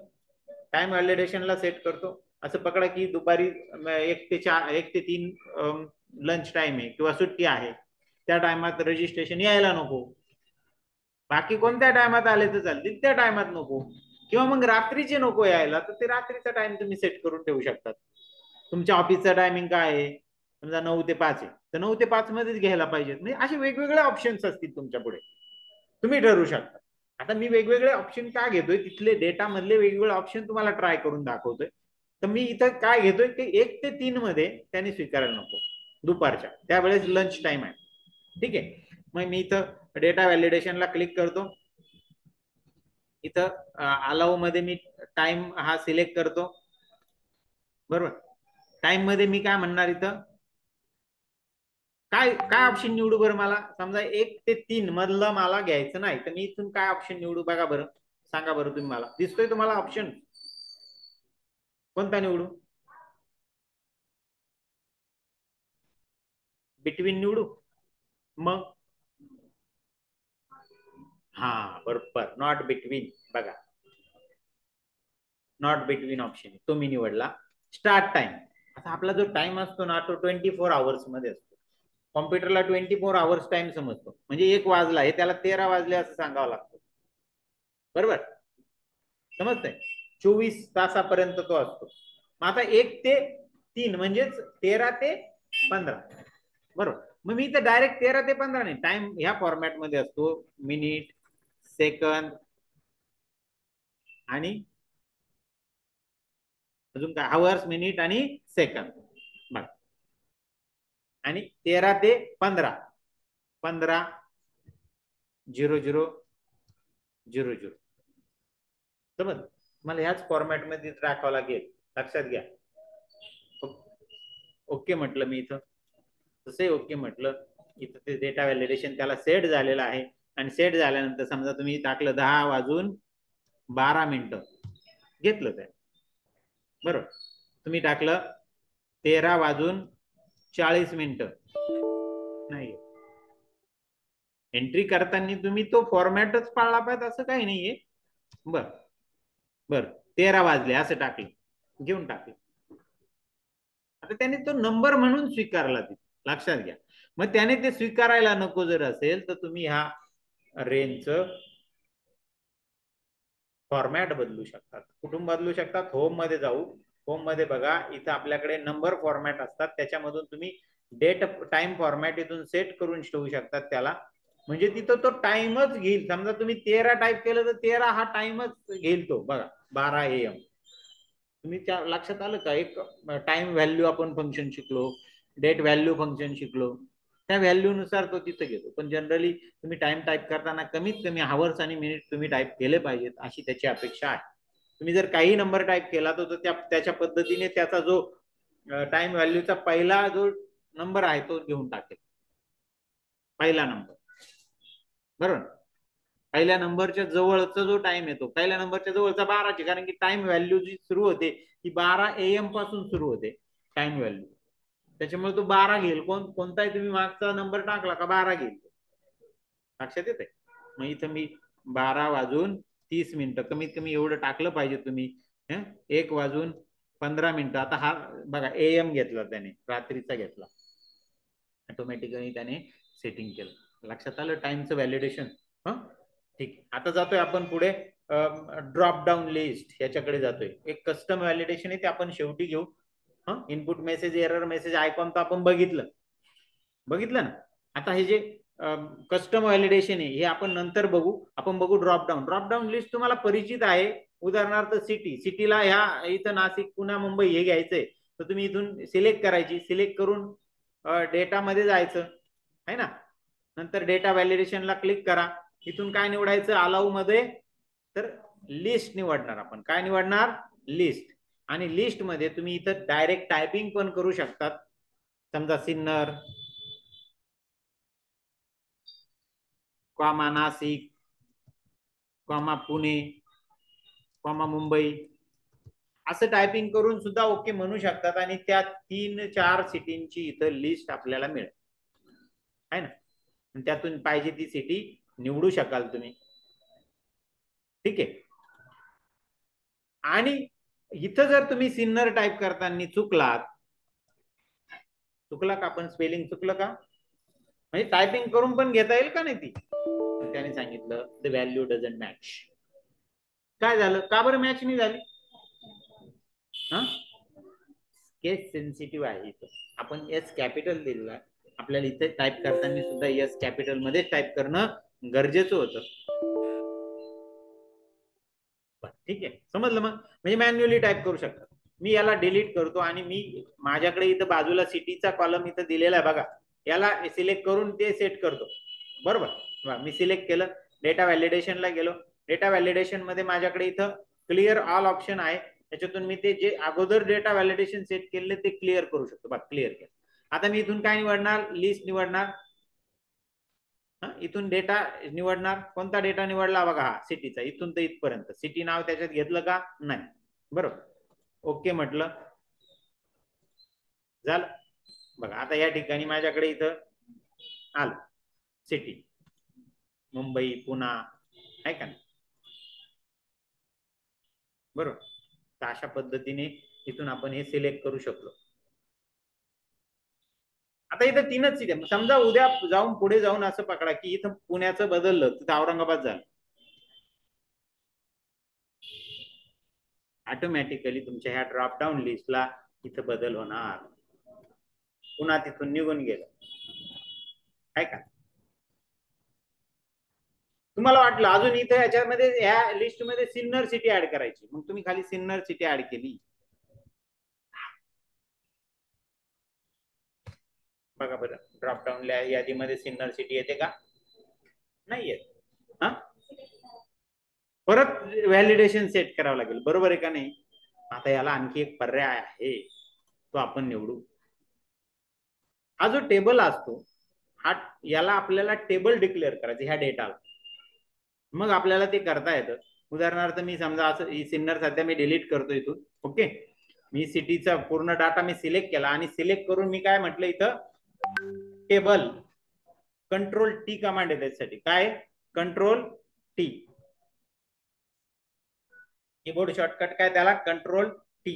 Speaker 1: टाइम व्हॅलिडेशनला सेट करतो असं पकडा की दुपारी 1 ते 3 लंच टाइम आहे किंवा सुट्टी आहे, त्या टायमात रजिस्ट्रेशन यायला नको. बाकी कोणत्या टायमात आले तर चालतील, त्या टायमात नको. किंवा मग रात्रीचे नको यायला, तर ते रात्रीचा टाइम तुम्ही सेट करून ठेवू शकतात. तुमच्या ऑफिसचा टायमिंग काय आहे, समजा 9 ते 5 आहे, तर 9 ते 5 मध्येच घ्यायला पाहिजे. म्हणजे असे वेगवेगळे ऑप्शन्स असतील तुमच्या पुढे, तुम्ही ठरवू शकता. आता मी वेगवेगळे ऑप्शन का घेतोय, तिथले डेटा मधले वेगवेगळे ऑप्शन तुम्हाला ट्राय करून दाखवतोय. तर मी इथं काय घेतोय की 1 ते 3 मध्ये त्यांनी स्वीकारायला नको, दुपारच्या त्यावेळेस लंच टाइम आहे. ठीक आहे, मग मी इथं डेटा व्हॅलिडेशनला क्लिक करतो. इथं अलाउ मध्ये मी टाइम हा सिलेक्ट करतो. बरोबर, टाइम मध्ये मी काय म्हणणार, इथं काय काय ऑप्शन निवडू बरं. मला समजा 1 ते 3 मधलं मला घ्यायचं नाही, तर मी इथून काय ऑप्शन निवडू बघा बरं, सांगा बरं तुम्ही. मला दिसतोय तुम्हाला ऑप्शन, कोणता निवडू? बिटवीन निवडू? मग हा, बरोबर, नॉट बिटवीन. बघा, नॉट बिटवीन ऑप्शन तो मी निवडला. स्टार्ट टाइम, आता आपला जो टाइम असतो ना, तो 24 आवर्स मध्ये असतो. कॉम्प्युटरला 24 आवर्स टाइम समजतो, म्हणजे 1 वाजला हे त्याला 13 वाजले असं सांगावं लागतं. बरोबर, समजतंय? 24 तासापर्यंत तो असतो. मग आता 1 ते 3 म्हणजेच 13 ते 15. बरोबर, मग मी इथं डायरेक्ट 13 ते 15 नाही, टाइम ह्या फॉर्मॅटमध्ये असतो. मिनिट, सेकंद आणि अजून काय, आवर्स, मिनिट आणि सेकंद. बघा, आणि 13 ते 15, 15:00:00. समज, मला ह्याच फॉर्मॅटमध्ये टाकावं लागेल, लक्षात घ्या. ओके म्हटलं मी इथं, तसंही ओके म्हटलं. इथं ते डेटा व्हॅलिडेशन त्याला सेट झालेलं आहे. आणि सेट झाल्यानंतर समजा तुम्ही टाकलं 10:12 घेतलं ते. बरोबर, तुम्ही टाकलं 13:40 नाही, एंट्री करताना तुम्ही तो फॉर्मॅटच पाळला पाहिजे असं काही नाहीये. बर बर, 13 वाजले असं टाकलं, घेऊन टाकलं. आता त्याने तो नंबर म्हणून स्वीकारला तिथे, लक्षात घ्या. मग त्याने ते स्वीकारायला नको जर असेल, तर तुम्ही ह्या रेंजचं फॉर्मॅट बदलू शकतात. कुठून बदलू शकतात? होम मध्ये जाऊ. होम मध्ये बघा, इथं आपल्याकडे नंबर फॉर्मॅट असतात, त्याच्यामधून तुम्ही डेट टाइम फॉर्मॅट इथून सेट करून ठेवू शकतात त्याला. म्हणजे तिथं तो टाइमच घेईल. समजा तुम्ही 13 टाईप केलं तर 13 हा टाइमच घेईल तो. बघा, 12 AM. तुम्ही त्या लक्षात आलं का? एक टाइम व्हॅल्यू आपण फंक्शन शिकलो, डेट व्हॅल्यू फंक्शन शिकलो, त्या व्हॅल्यू नुसार तो तिथं घेतो. पण जनरली तुम्ही टाइम टाईप करताना कमीत कमी हावर्स आणि मिनिट तुम्ही टाईप केले पाहिजेत, अशी त्याची अपेक्षा आहे. तुम्ही जर काही नंबर टाईप केला तर त्याच्या पद्धतीने त्याचा जो टाइम व्हॅल्यूचा पहिला जो नंबर आहे तो घेऊन टाकेल, पहिला नंबर. बरोबर, पहिल्या नंबरच्या जवळचा जो टाइम येतो, पहिल्या नंबरच्या जवळचा 12ची, कारण की टाइम व्हॅल्यू जी सुरू होते ती 12 AM पासून सुरू होते टाइम व्हॅल्यू. त्याच्यामुळे तो 12 घेईल. कोणताही तुम्ही मागचा नंबर टाकला का 12 घेईल, लक्षात येते? मग इथं मी 12:30 कमीत कमी एवढं टाकलं पाहिजे तुम्ही. 1:15. आता हा बघा, AM घेतला त्याने, रात्रीचा घेतला, ऑटोमॅटिकली त्याने सेटिंग केलं. लक्षात आलं टाइमचं व्हॅलिडेशन? हा, ठीक. आता जातोय आपण पुढे, ड्रॉप डाऊन लिस्ट याच्याकडे जातोय. एक कस्टम व्हॅलिडेशन आहे, ते आपण शेवटी घेऊ. Input message, error message, icon तर आपण बघितलं बघितलं ना. आता हे जे कस्टम व्हॅलिडेशन आहे हे आपण नंतर बघू. आपण बघू drop down. Drop down list तुम्हाला परिचित आहे. उदाहरणार्थ सिटीला ह्या इथं नाशिक, पुणे, मुंबई हे घ्यायचंय, तर तुम्ही इथून सिलेक्ट करायची. सिलेक्ट करून डेटा मध्ये जायचं आहे ना. नंतर डेटा व्हॅलिडेशनला क्लिक करा. इथून काय निवडायचं अलाउ मध्ये, तर लिस्ट निवडणार. आपण काय निवडणार? लिस्ट. आणि लिस्ट मध्ये तुम्ही इथं डायरेक्ट टायपिंग पण करू शकतात. समजा Sinnar, comma Nashik, comma Pune, comma Mumbai, असं टायपिंग करून सुद्धा ओके म्हणू शकतात. आणि त्या 3-4 सिटींची इथं लिस्ट आपल्याला मिळेल, आहे ना. त्यातून पाहिजे ती सिटी निवडू शकाल तुम्ही. ठीक आहे. आणि इथं जर तुम्ही सिन्नर टाईप करताना चुकलात, चुकला का, आपण स्पेलिंग चुकलं का, म्हणजे टायपिंग करून पण घेता येईल का नाही ती. त्याने सांगितलं द व्हॅल्यू डझंट मॅच. काय झालं, का बरं मॅच नाही झाली. हा, केस सेन्सिटिव्ह आहे इथं. आपण एस कॅपिटल दिलेला आहे, आपल्याला इथे टाईप करताना सुद्धा एस कॅपिटल मध्ये टाईप करणं गरजेचं होतं. ठीक आहे, समजलं. मग म्हणजे मॅन्युअली टाईप करू शकता. मी याला डिलीट करतो आणि मी माझ्याकडे इथं बाजूला सिटीचा कॉलम इथं दिलेला आहे बघा, याला सिलेक्ट करून ते सेट करतो. बरोबर, मी सिलेक्ट केलं, डेटा व्हॅलिडेशनला गेलो. डेटा व्हॅलिडेशन मध्ये माझ्याकडे इथं क्लिअर ऑल ऑप्शन आहे, त्याच्यातून मी ते जे अगोदर डेटा व्हॅलिडेशन सेट केले ते क्लिअर करू शकतो. बघा क्लिअर केलं. आता मी इथून काय निवडणार, लिस्ट निवडणार. इथून डेटा निवडणार, कोणता डेटा निवडला बघा, हा सिटीचा, इथून तर इथपर्यंत सिटी नाव त्याच्यात घेतलं का नाही. बरोबर, ओके म्हटलं, झालं. बघा आता या ठिकाणी माझ्याकडे इथं आलं सिटी, मुंबई, पुणा, आहे का. बरोबर, तर अशा पद्धतीने इथून आपण हे सिलेक्ट करू शकलो. आता इथं तीनच सिटी, समजा उद्या जाऊन पुढे जाऊन असं पकडा की इथं पुण्याचं बदललं, तिथं औरंगाबाद झालं, ऑटोमॅटिकली तुमच्या ह्या ड्रॉपडाऊन लिस्टला इथं बदल होणार. पुन्हा तिथून निघून गेलं, आहे का. तुम्हाला वाटलं अजून इथं याच्यामध्ये ह्या लिस्टमध्ये सिन्नर सिटी ऍड करायची, मग तुम्ही खाली सिन्नर सिटी ऍड केली. बघा बरं, ड्रॉपडाऊन यादीमध्ये सिन्नर सिटी येते का, नाही येत. हा, परत व्हॅलिडेशन सेट करावं लागेल, बरोबर आहे का नाही. आता याला आणखी एक पर्याय आहे, तो आपण निवडू. हा जो टेबल असतो, हा याला आपल्याला टेबल डिक्लेअर करायचं ह्या डेटाला, मग आपल्याला ते करता येतं. उदाहरणार्थ मी समजा असं सिन्नर सध्या मी डिलीट करतो इथून. ओके, मी सिटीचा पूर्ण डाटा मी सिलेक्ट केला आणि सिलेक्ट करून मी काय म्हटलं इथं, टेबल, कंट्रोल टी कमांड आहे त्याच्यासाठी. काय, कंट्रोल टी, कीबोर्ड शॉर्टकट काय त्याला, कंट्रोल टी.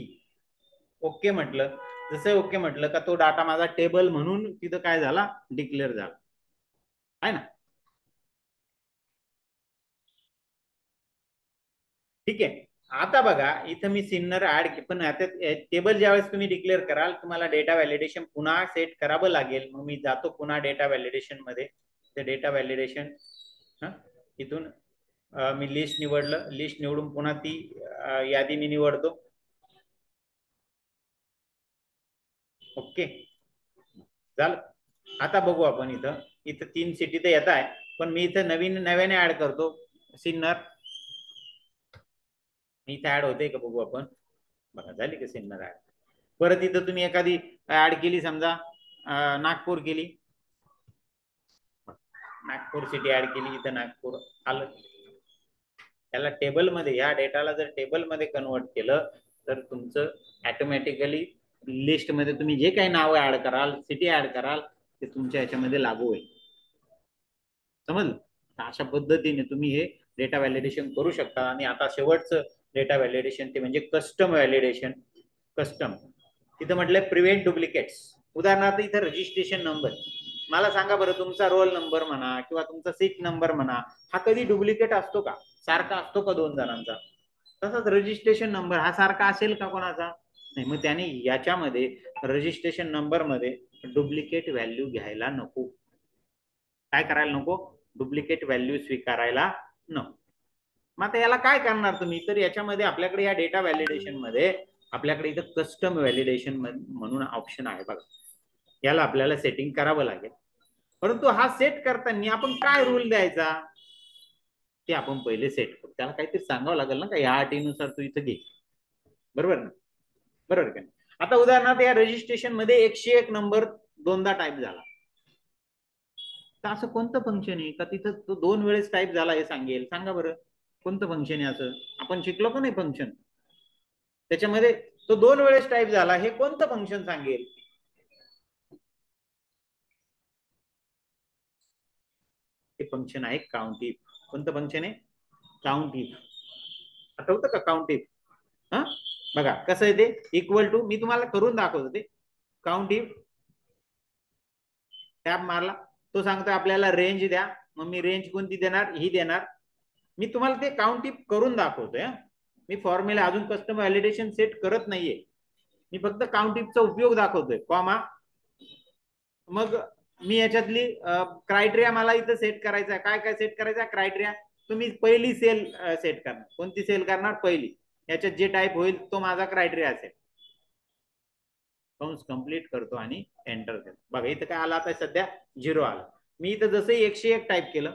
Speaker 1: ओके म्हटलं, जसं ओके म्हटलं का तो डाटा माझा टेबल म्हणून तिथं काय झाला, डिक्लेअर झाला, आहे ना. ठीक आहे. आता बघा इथं मी सिन्नर ऍड, पण आता टेबल ज्यावेळेस तुम्ही डिक्लेअर कराल, तुम्हाला डेटा व्हॅलिडेशन पुन्हा सेट करावं लागेल. मग मी जातो पुन्हा डेटा व्हॅलिडेशन मध्ये, ते डेटा व्हॅलिडेशन, इथून मी लिस्ट निवडलं, लिस्ट निवडून पुन्हा ती यादी मी निवडतो. ओके, झालं. आता बघू आपण इथं, इथं 3 सिटी तर येत आहे, पण मी इथं नव्याने ऍड करतो सिन्नर. इथं ऍड होते का बघू आपण. बघा झाली का सिन्नर ऍड. परत इथं तुम्ही एखादी ऍड केली, समजा नागपूर केली, नागपूर सिटी ऍड केली, इथं नागपूर आलं. याला टेबलमध्ये, या डेटाला जर टेबलमध्ये कन्वर्ट केलं तर तुमचं ऑटोमॅटिकली लिस्टमध्ये तुम्ही जे काही नाव ऍड कराल, सिटी ऍड कराल, ते तुमच्या याच्यामध्ये लागू होईल. समजलं. अशा पद्धतीने तुम्ही हे डेटा व्हॅलिडेशन करू शकता. आणि आता शेवटचं डेटा व्हॅलिडेशन ते म्हणजे कस्टम व्हॅलिडेशन. कस्टम, तिथं म्हटलंय प्रिव्हेंट डुप्लिकेट्स. उदाहरणार्थ इथं रजिस्ट्रेशन नंबर, मला सांगा बरं, तुमचा रोल नंबर म्हणा किंवा तुमचा सीट नंबर म्हणा, हा कधी डुप्लिकेट असतो का, सारखा असतो का दोन जणांचा. तसंच रजिस्ट्रेशन नंबर हा सारखा असेल का कोणाचा, नाही. मग त्याने याच्यामध्ये रजिस्ट्रेशन नंबर मध्ये डुप्लिकेट व्हॅल्यू घ्यायला नको. काय करायला नको, डुप्लिकेट व्हॅल्यू स्वीकारायला नको. मग आता याला काय करणार तुम्ही, तर याच्यामध्ये आपल्याकडे या डेटा व्हॅलिडेशन मध्ये आपल्याकडे इथं कस्टम व्हॅलिडेशन म्हणून ऑप्शन आहे बघा. याला आपल्याला सेटिंग करावं लागेल. परंतु हा सेट करताना आपण काय रूल द्यायचा, ते आपण पहिले सेट करू. त्याला काहीतरी सांगावं लागेल ना, का या अटीनुसार तू इथं घे, बरोबर ना, बरोबर का. आता उदाहरणार्थ या रजिस्ट्रेशन मध्ये 101 नंबर दोनदा टाईप झाला, तर असं कोणतं फंक्शन आहे का तिथं तो 2 वेळेस टाईप झाला हे सांगेल, सांगा बरं. कोणतं फंक्शन आहे असं, आपण शिकलो का नाही फंक्शन, त्याच्यामध्ये तो 2 वेळेस टाईप झाला, हे कोणतं फंक्शन सांगेल. ते फंक्शन आहे काउंट इफ. कोणतं फंक्शन आहे, काउंट इफ. आठवतं का काउंट इफ. हा बघा कसं आहे ते इक्वल टू, मी तुम्हाला करून दाखवतो ते. काउंट इफ टॅब मारला, तो सांगतो आपल्याला रेंज द्या. मग मी रेंज कोणती देणार, ही देणार. मी तुम्हाला ते काउंट इफ करून दाखवतोय. मी फॉर्म्युला अजून कस्टम व्हॅलिडेशन सेट करत नाहीये, मी फक्त काउंट इफचा उपयोग दाखवतोय. कॉमा, मग मी याच्यातली क्रायटेरिया मला इथं सेट करायचा. काय काय सेट करायचा क्रायटेरिया? तुम्ही पहिली सेल सेट करणार. कोणती सेल करणार? पहिली. याच्यात जे टाईप होईल तो माझा क्रायटेरिया असेल. कंस कंप्लीट करतो आणि एंटर देतो. बघा इथं काय आला, आता सध्या 0 आलं. मी इथं जसं 101 टाईप केलं,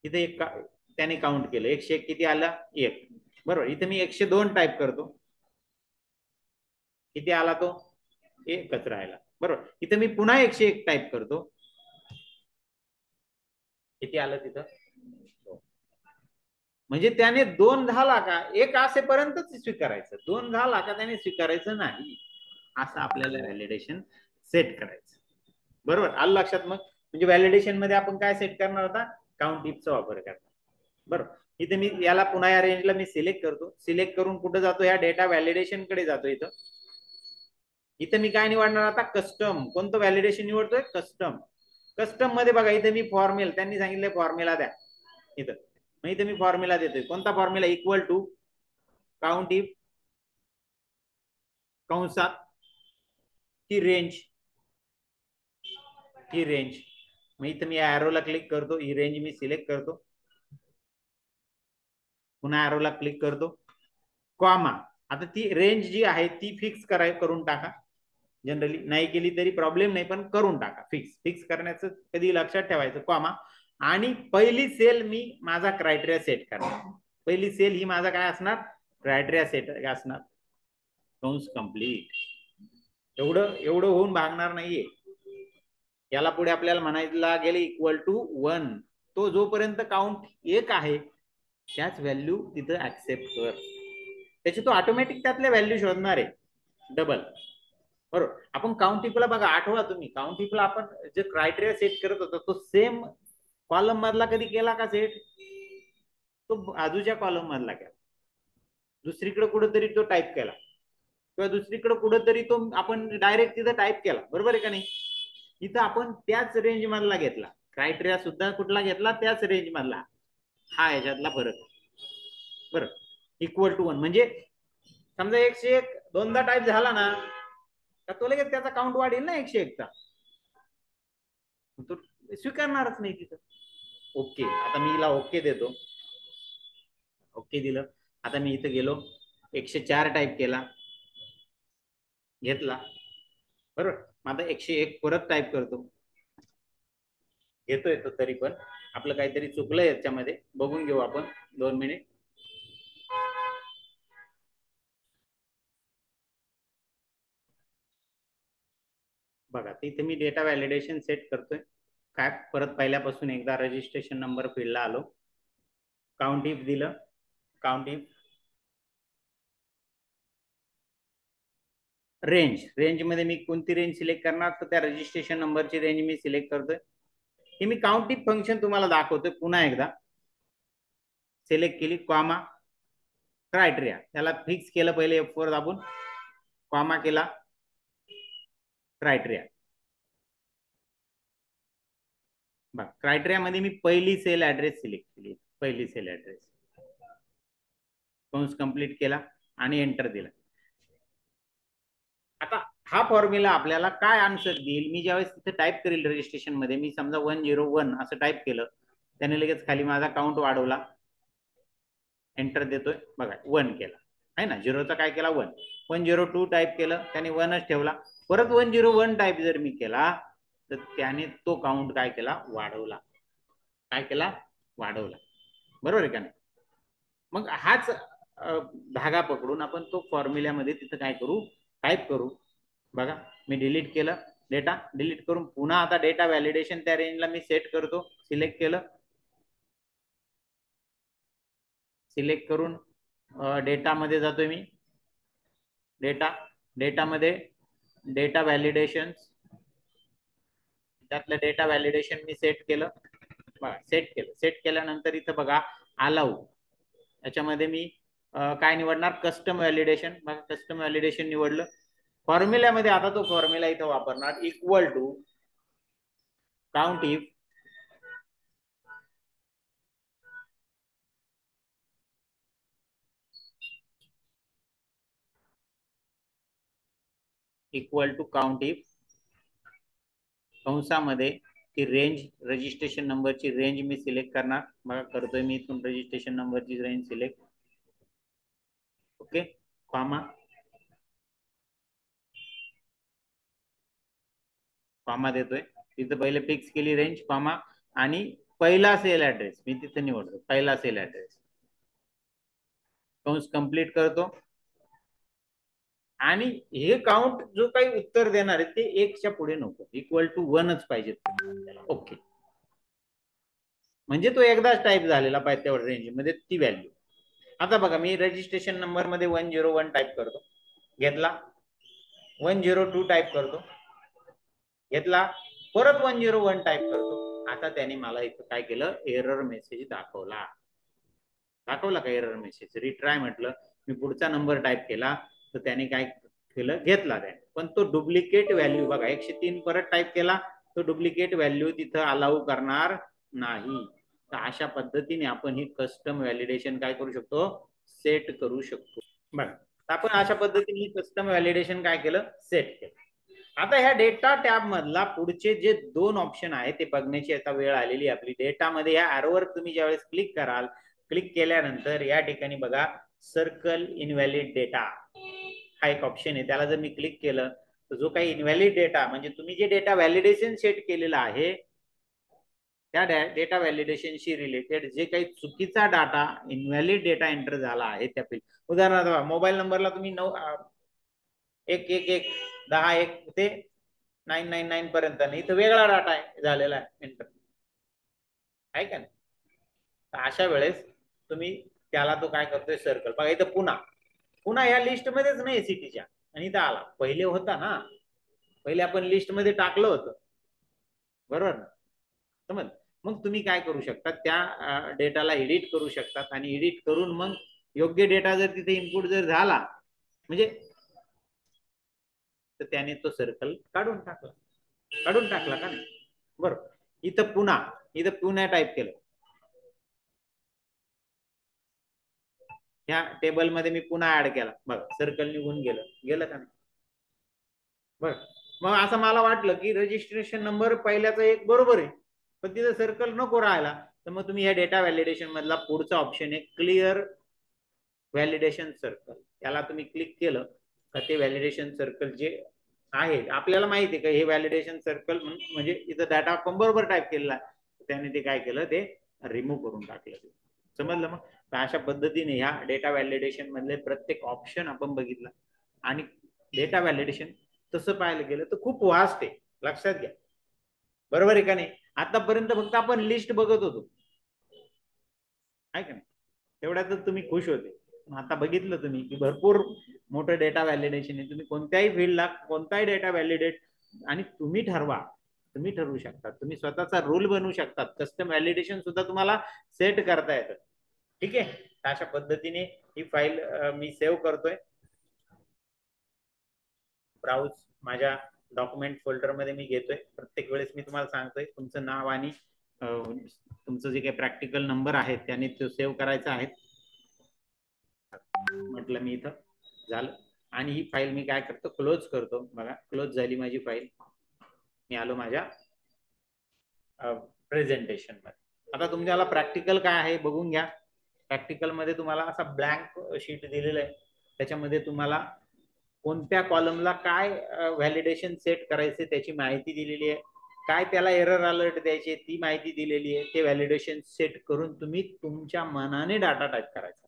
Speaker 1: इथे एक त्याने काउंट केलं. 101 किती आला? 1. बरोबर. इथे मी 102 टाईप करतो, किती आला तो? एकच राहिला. बरोबर. इथे मी पुन्हा 101 टाईप करतो, किती आलं तिथं? म्हणजे त्याने 2 झाला का 1 असेपर्यंतच स्वीकारायचं, 2 झाला का त्याने स्वीकारायचं नाही. असं आपल्याला व्हॅलिडेशन सेट करायचं. बरोबर. आलं लक्षात? मग म्हणजे व्हॅलिडेशन मध्ये आपण काय सेट करणार होता? काउंट इफचा वापर करणार. बरोबर. इथे मी याला पुन्हा या रेंजला मी सिलेक्ट करतो. सिलेक्ट करून कुठे जातो? या डेटा व्हॅलिडेशन कडे जातो. इथं इथे मी काय निवडणार आता? कस्टम. कोणतं व्हॅलिडेशन निवडतोय? कस्टम. कस्टम मध्ये बघा इथे मी फॉर्म्युला, त्यांनी सांगितलं फॉर्म्युला द्या. इथं मग इथे मी फॉर्म्युला देतोय. कोणता formula? Equal to count if कंसात ही रेंज, ही रेंज. मग इथं मी ॲरोला क्लिक करतो, ही रेंज मी सिलेक्ट करतो, पुन्हा ॲरोला क्लिक करतो, कॉमा. आता ती रेंज जी आहे ती फिक्स करून टाका. जनरली नाही केली तरी प्रॉब्लेम नाही, पण करून टाका. फिक्स करण्याचं कधी लक्षात ठेवायचं. कॉमा, आणि पहिली सेल मी माझा क्रायटेरिया सेट करणार. पहिली सेल ही माझा काय असणार? क्रायटेरिया सेट असणार. कंस कंप्लीट. एवढं एवढं होऊन भागणार नाहीये. याला पुढे आपल्याला म्हणायला गेले इक्वल टू 1. तो जोपर्यंत काउंट 1 आहे त्याच व्हॅल्यू तिथं ऍक्सेप्ट कर. त्याची तो ऑटोमॅटिक त्यातल्या व्हॅल्यू शोधणार आहे डबल. बरोबर. आपण काउंट इफला बघा, आठवा तुम्ही, काउंट इफला आपण जे क्रायटेरिया सेट करत होतो तो सेम कॉलम मधला कधी केला का सेट? तो बाजूच्या कॉलम मधला केला, दुसरीकडे कुठेतरी तो टाईप केला, किंवा दुसरीकडे कुठेतरी तो आपण डायरेक्ट तिथं टाईप केला. बरोबर आहे का नाही? इथं आपण त्याच रेंज मधला घेतला. क्रायटेरिया सुद्धा कुठला घेतला? त्याच रेंज मधला. हा याच्यातला फरक. बरं. इक्वल टू 1 म्हणजे समजा 101 दोनदा टाईप झाला ना, तर तो लगेच त्याचा काउंट वाढेल ना 101 चा. तो स्वीकारणारच नाही तिथं. ओके. आता मी हिला ओके देतो. ओके दिलं. आता मी इथं गेलो, 104 टाईप केला, घेतला. बरोबर. मग आता 101 परत टाईप करतो, घेतो येतो. तरी पण आपलं काहीतरी चुकलंय याच्यामध्ये, बघून घेऊ आपण. 2 मिनिट. बघा इथे मी डेटा व्हॅलिडेशन सेट करतोय. काय परत पहिल्यापासून एकदा रजिस्ट्रेशन नंबर फील्डला आलो, काउंट इफ दिलं. काउंट इफ रेंज मध्ये मी कोणती रेंज सिलेक्ट करणार? तर त्या रजिस्ट्रेशन नंबरची रेंज मी सिलेक्ट करतोय. हे मी काउंट इफ फंक्शन तुम्हाला दाखवतोय पुन्हा एकदा. सिलेक्ट केली, कॉमा, क्रायटेरिया त्याला फिक्स केलं पहिले F4 दाबून, कॉमा केला, क्रायटेरिया. बघ क्रायटेरिया मध्ये मी पहिली सेल ऍड्रेस सिलेक्ट केली, पहिली सेल ऍड्रेस, कंस कंप्लीट केला आणि एंटर दिला. आता हा फॉर्म्युला आपल्याला काय आन्सर देईल? मी ज्यावेळेस तिथे टाईप करेल रजिस्ट्रेशन मध्ये, मी समजा 101 असं टाईप केलं, त्याने लगेच खाली माझा काउंट वाढवला. एंटर देतोय, बघा 1 केला आहे ना. 0चा काय केला? 1. 102 टाईप केलं, त्याने 1च ठेवला. परत 101 टाईप जर मी केला तर त्याने तो काउंट काय केला? वाढवला. काय केला? वाढवला. बरोबर आहे का नाही? मग हाच धागा पकडून आपण तो फॉर्म्युल्यामध्ये तिथं काय करू? टाईप करू. बघा मी डिलीट केलं, डेटा डिलीट करून पुन्हा आता डेटा व्हॅलिडेशन त्या रेंजला मी सेट करतो. सिलेक्ट केलं, सिलेक्ट करून डेटामध्ये जातोय मी. डेटामध्ये डेटा व्हॅलिडेशन, त्यातलं डेटा व्हॅलिडेशन मी सेट केलं. बघा सेट केलं. सेट केल्यानंतर इथं बघा अलाउ, याच्यामध्ये मी काय निवडणार, कस्टम व्हॅलिडेशन. मग कस्टम व्हॅलिडेशन निवडलं. फॉर्म्युल्यामध्ये आता तो फॉर्म्युला इथं वापरणार, equal to count if equal to count if कंसामध्ये ती रेंज, रजिस्ट्रेशन नंबरची रेंज मी सिलेक्ट करणार. बघा करतोय मी इथून रजिस्ट्रेशन नंबरची range select. Okay, comma comma देतोय तिथं, पहिले फिक्स केली रेंज, कॉमा, आणि पहिला सेल ऍड्रेस मी तिथे निवडतो, पहिला सेल ऍड्रेस, कंस कंप्लीट करतो. आणि हे काउंट जो काही उत्तर देणार आहे ते 1च्या पुढे नको, इक्वल टू 1च पाहिजे. ओके, म्हणजे तो एकदाच टाईप झालेला पाहिजे तेवढ्या रेंज मध्ये ती व्हॅल्यू. आता बघा मी रजिस्ट्रेशन नंबर मध्ये 101 टाईप करतो, घेतला. 102 टाईप करतो, घेतला. परत 101 टाईप करतो. आता त्याने मला इथं काय केलं, एरर मेसेज दाखवला. दाखवला का एरर मेसेज? रिट्राय म्हटलं, मी पुढचा नंबर टाईप केला तर त्याने काय केलं, घेतला त्याने, पण तो डुप्लिकेट व्हॅल्यू बघा 103 परत टाईप केला, तो डुप्लिकेट व्हॅल्यू तिथं अलाउ करणार नाही. तर अशा पद्धतीने आपण ही कस्टम व्हॅलिडेशन काय करू शकतो, सेट करू शकतो. बघा आपण अशा पद्धतीने कस्टम व्हॅलिडेशन काय केलं, सेट केलं. आता ह्या डेटा टॅब मधला पुढचे जे 2 ऑप्शन आहे ते बघण्याची आता वेळ आलेली आपली. डेटामध्ये या ॲरोवर तुम्ही ज्यावेळेस क्लिक कराल, क्लिक केल्यानंतर या ठिकाणी बघा सर्कल इनव्हॅलिड डेटा हा एक ऑप्शन आहे. त्याला जर मी क्लिक केलं तर जो काही इनव्हॅलिड डेटा, म्हणजे तुम्ही जे डेटा व्हॅलिडेशन सेट केलेला आहे त्या डेटा व्हॅलिडेशनशी रिलेटेड जे काही चुकीचा डाटा, इनव्हॅलिड डेटा एंटर झाला आहे त्या फील्ड, उदाहरणार्थ मोबाईल नंबरला तुम्ही 11110 ते 999 पर्यंत नाही, तर वेगळा डाटा आहे झालेला आहे एंटर, आहे का नाही? तर अशा वेळेस तुम्ही त्याला तो काय करतोय, सर्कल. बघा इथं पुन्हा पुन्हा या लिस्ट मध्येच नाही सिटीच्या, आणि इथं आला. पहिले होता ना, पहिले आपण लिस्ट मध्ये टाकलं होतं, बरोबर ना, समज. मग तुम्ही काय करू शकता, त्या डेटाला एडिट करू शकतात, आणि एडिट करून मग योग्य डेटा जर तिथे इनपुट जर झाला म्हणजे, तर त्याने तो सर्कल काढून टाकला, काढून टाकला का नाही, बरोबर. इथं पुन्हा टाईप केलं, ह्या टेबल मध्ये मी पुन्हा ऍड केला, बघा सर्कल निघून गेलं, गेलं का नाही, बरं. मग असं मला वाटलं की रजिस्ट्रेशन नंबर पहिल्याचा एक बरोबर आहे, पण तिथं सर्कल नको राहायला, तर मग तुम्ही या डेटा व्हॅलिडेशन मधला पुढचा ऑप्शन आहे क्लिअर व्हॅलिडेशन सर्कल, त्याला तुम्ही क्लिक केलं तर ते व्हॅलिडेशन सर्कल जे आहे, आपल्याला माहिती आहे का हे व्हॅलिडेशन सर्कल म्हणजे इथं डाटा आपण बरोबर टाईप केलेला आहे, त्याने ते काय केलं, ते रिमूव्ह करून टाकलं. समजलं? मग अशा पद्धतीने ह्या डेटा व्हॅलिडेशन मधले प्रत्येक ऑप्शन आपण बघितला. आणि डेटा व्हॅलिडेशन तसं पाहायला गेलं तर खूप वास्ट आहे, लक्षात घ्या, बरोबर आहे का नाही? आतापर्यंत फक्त आपण लिस्ट बघत होतो, आहे का नाही? तेवढ्यातच तुम्ही खुश होते. आता बघितलं तुम्ही की भरपूर मोठं डेटा व्हॅलिडेशन आहे. तुम्ही कोणत्याही फील्डला कोणताही डेटा व्हॅलिडेट, आणि तुम्ही ठरवा, तुम्ही ठरवू शकता, तुम्ही स्वतःचा रूल बनवू शकता, कस्टम व्हॅलिडेशन सुद्धा तुम्हाला सेट करता येतं. ठीक आहे, अशा पद्धतीने ही फाईल मी सेव्ह करतोय. ब्राउज माझ्या डॉक्युमेंट फोल्डर मध्ये मी घेतोय. प्रत्येक वेळेस मी तुम्हाला सांगतोय तुमचं नाव आणि तुमचं जे काही प्रॅक्टिकल नंबर आहे त्याने तो सेव्ह करायचा आहे. म्हटलं मी इथं झालं, आणि ही फाईल मी काय करतो, क्लोज करतो. बघा क्लोज झाली माझी फाईल, मी आलो माझ्या प्रेझेंटेशन मध्ये. आता तुम्हाला प्रॅक्टिकल काय आहे बघून घ्या. प्रॅक्टिकल मध्ये तुम्हाला असा ब्लँक शीट दिलेला आहे, त्याच्यामध्ये तुम्हाला कोणत्या कॉलमला काय व्हॅलिडेशन सेट करायचे त्याची माहिती दिलेली आहे, काय त्याला एरर अलर्ट द्यायचे ती माहिती दिलेली आहे. ते व्हॅलिडेशन सेट करून तुम्ही तुमच्या मनाने डाटा टाईप करायचा.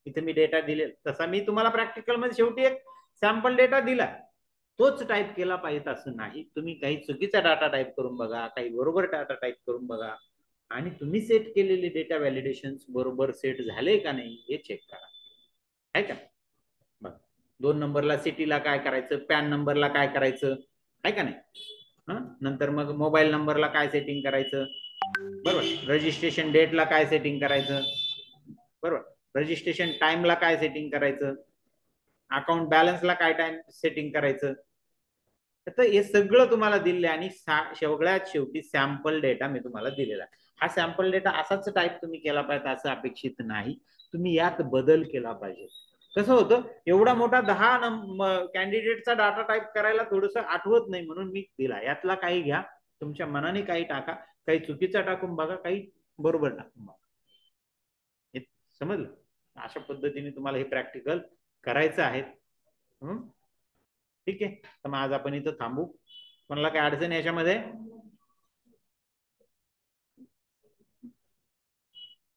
Speaker 1: इथे मी डेटा दिले तसा मी तुम्हाला प्रॅक्टिकल मध्ये शेवटी एक सॅम्पल डेटा दिला, तोच टाईप केला पाहिजे असं नाही. तुम्ही काही चुकीचा डाटा टाईप करून बघा, काही बरोबर डाटा टाईप करून बघा, आणि तुम्ही सेट केलेले डेटा व्हॅलिडेशन बरोबर सेट झाले का नाही हे चेक करा, आहे का? बघ 2 नंबरला सिटीला काय करायचं, पॅन नंबरला काय करायचं, आहे का नाही? नंतर मग मोबाईल नंबरला काय सेटिंग करायचं, बरोबर. रजिस्ट्रेशन डेटला काय सेटिंग करायचं, बरोबर. रजिस्ट्रेशन टाइमला काय सेटिंग करायचं, अकाउंट बॅलन्सला काय टाइम सेटिंग करायचं. तर हे सगळं तुम्हाला दिले आणि सगळ्यात शेवटी सॅम्पल डेटा मी तुम्हाला दिलेला आहे. हा सॅम्पल डेटा असाच टाईप तुम्ही केला पाहिजे असं अपेक्षित नाही, तुम्ही यात बदल केला पाहिजे. कसं होतं, एवढा मोठा 10 कॅन्डिडेटचा डाटा टाईप करायला थोडंसं आठवत नाही म्हणून मी दिला. यातला काही घ्या, तुमच्या मनाने काही टाका, काही चुकीचा टाकून बघा, काही बरोबर टाकून बघा. हे समजलं? अशा पद्धतीने तुम्हाला हे प्रॅक्टिकल करायचं आहे. ठीक आहे, तर मग आज आपण इथं थांबू. कोणाला काय अडचण याच्यामध्ये?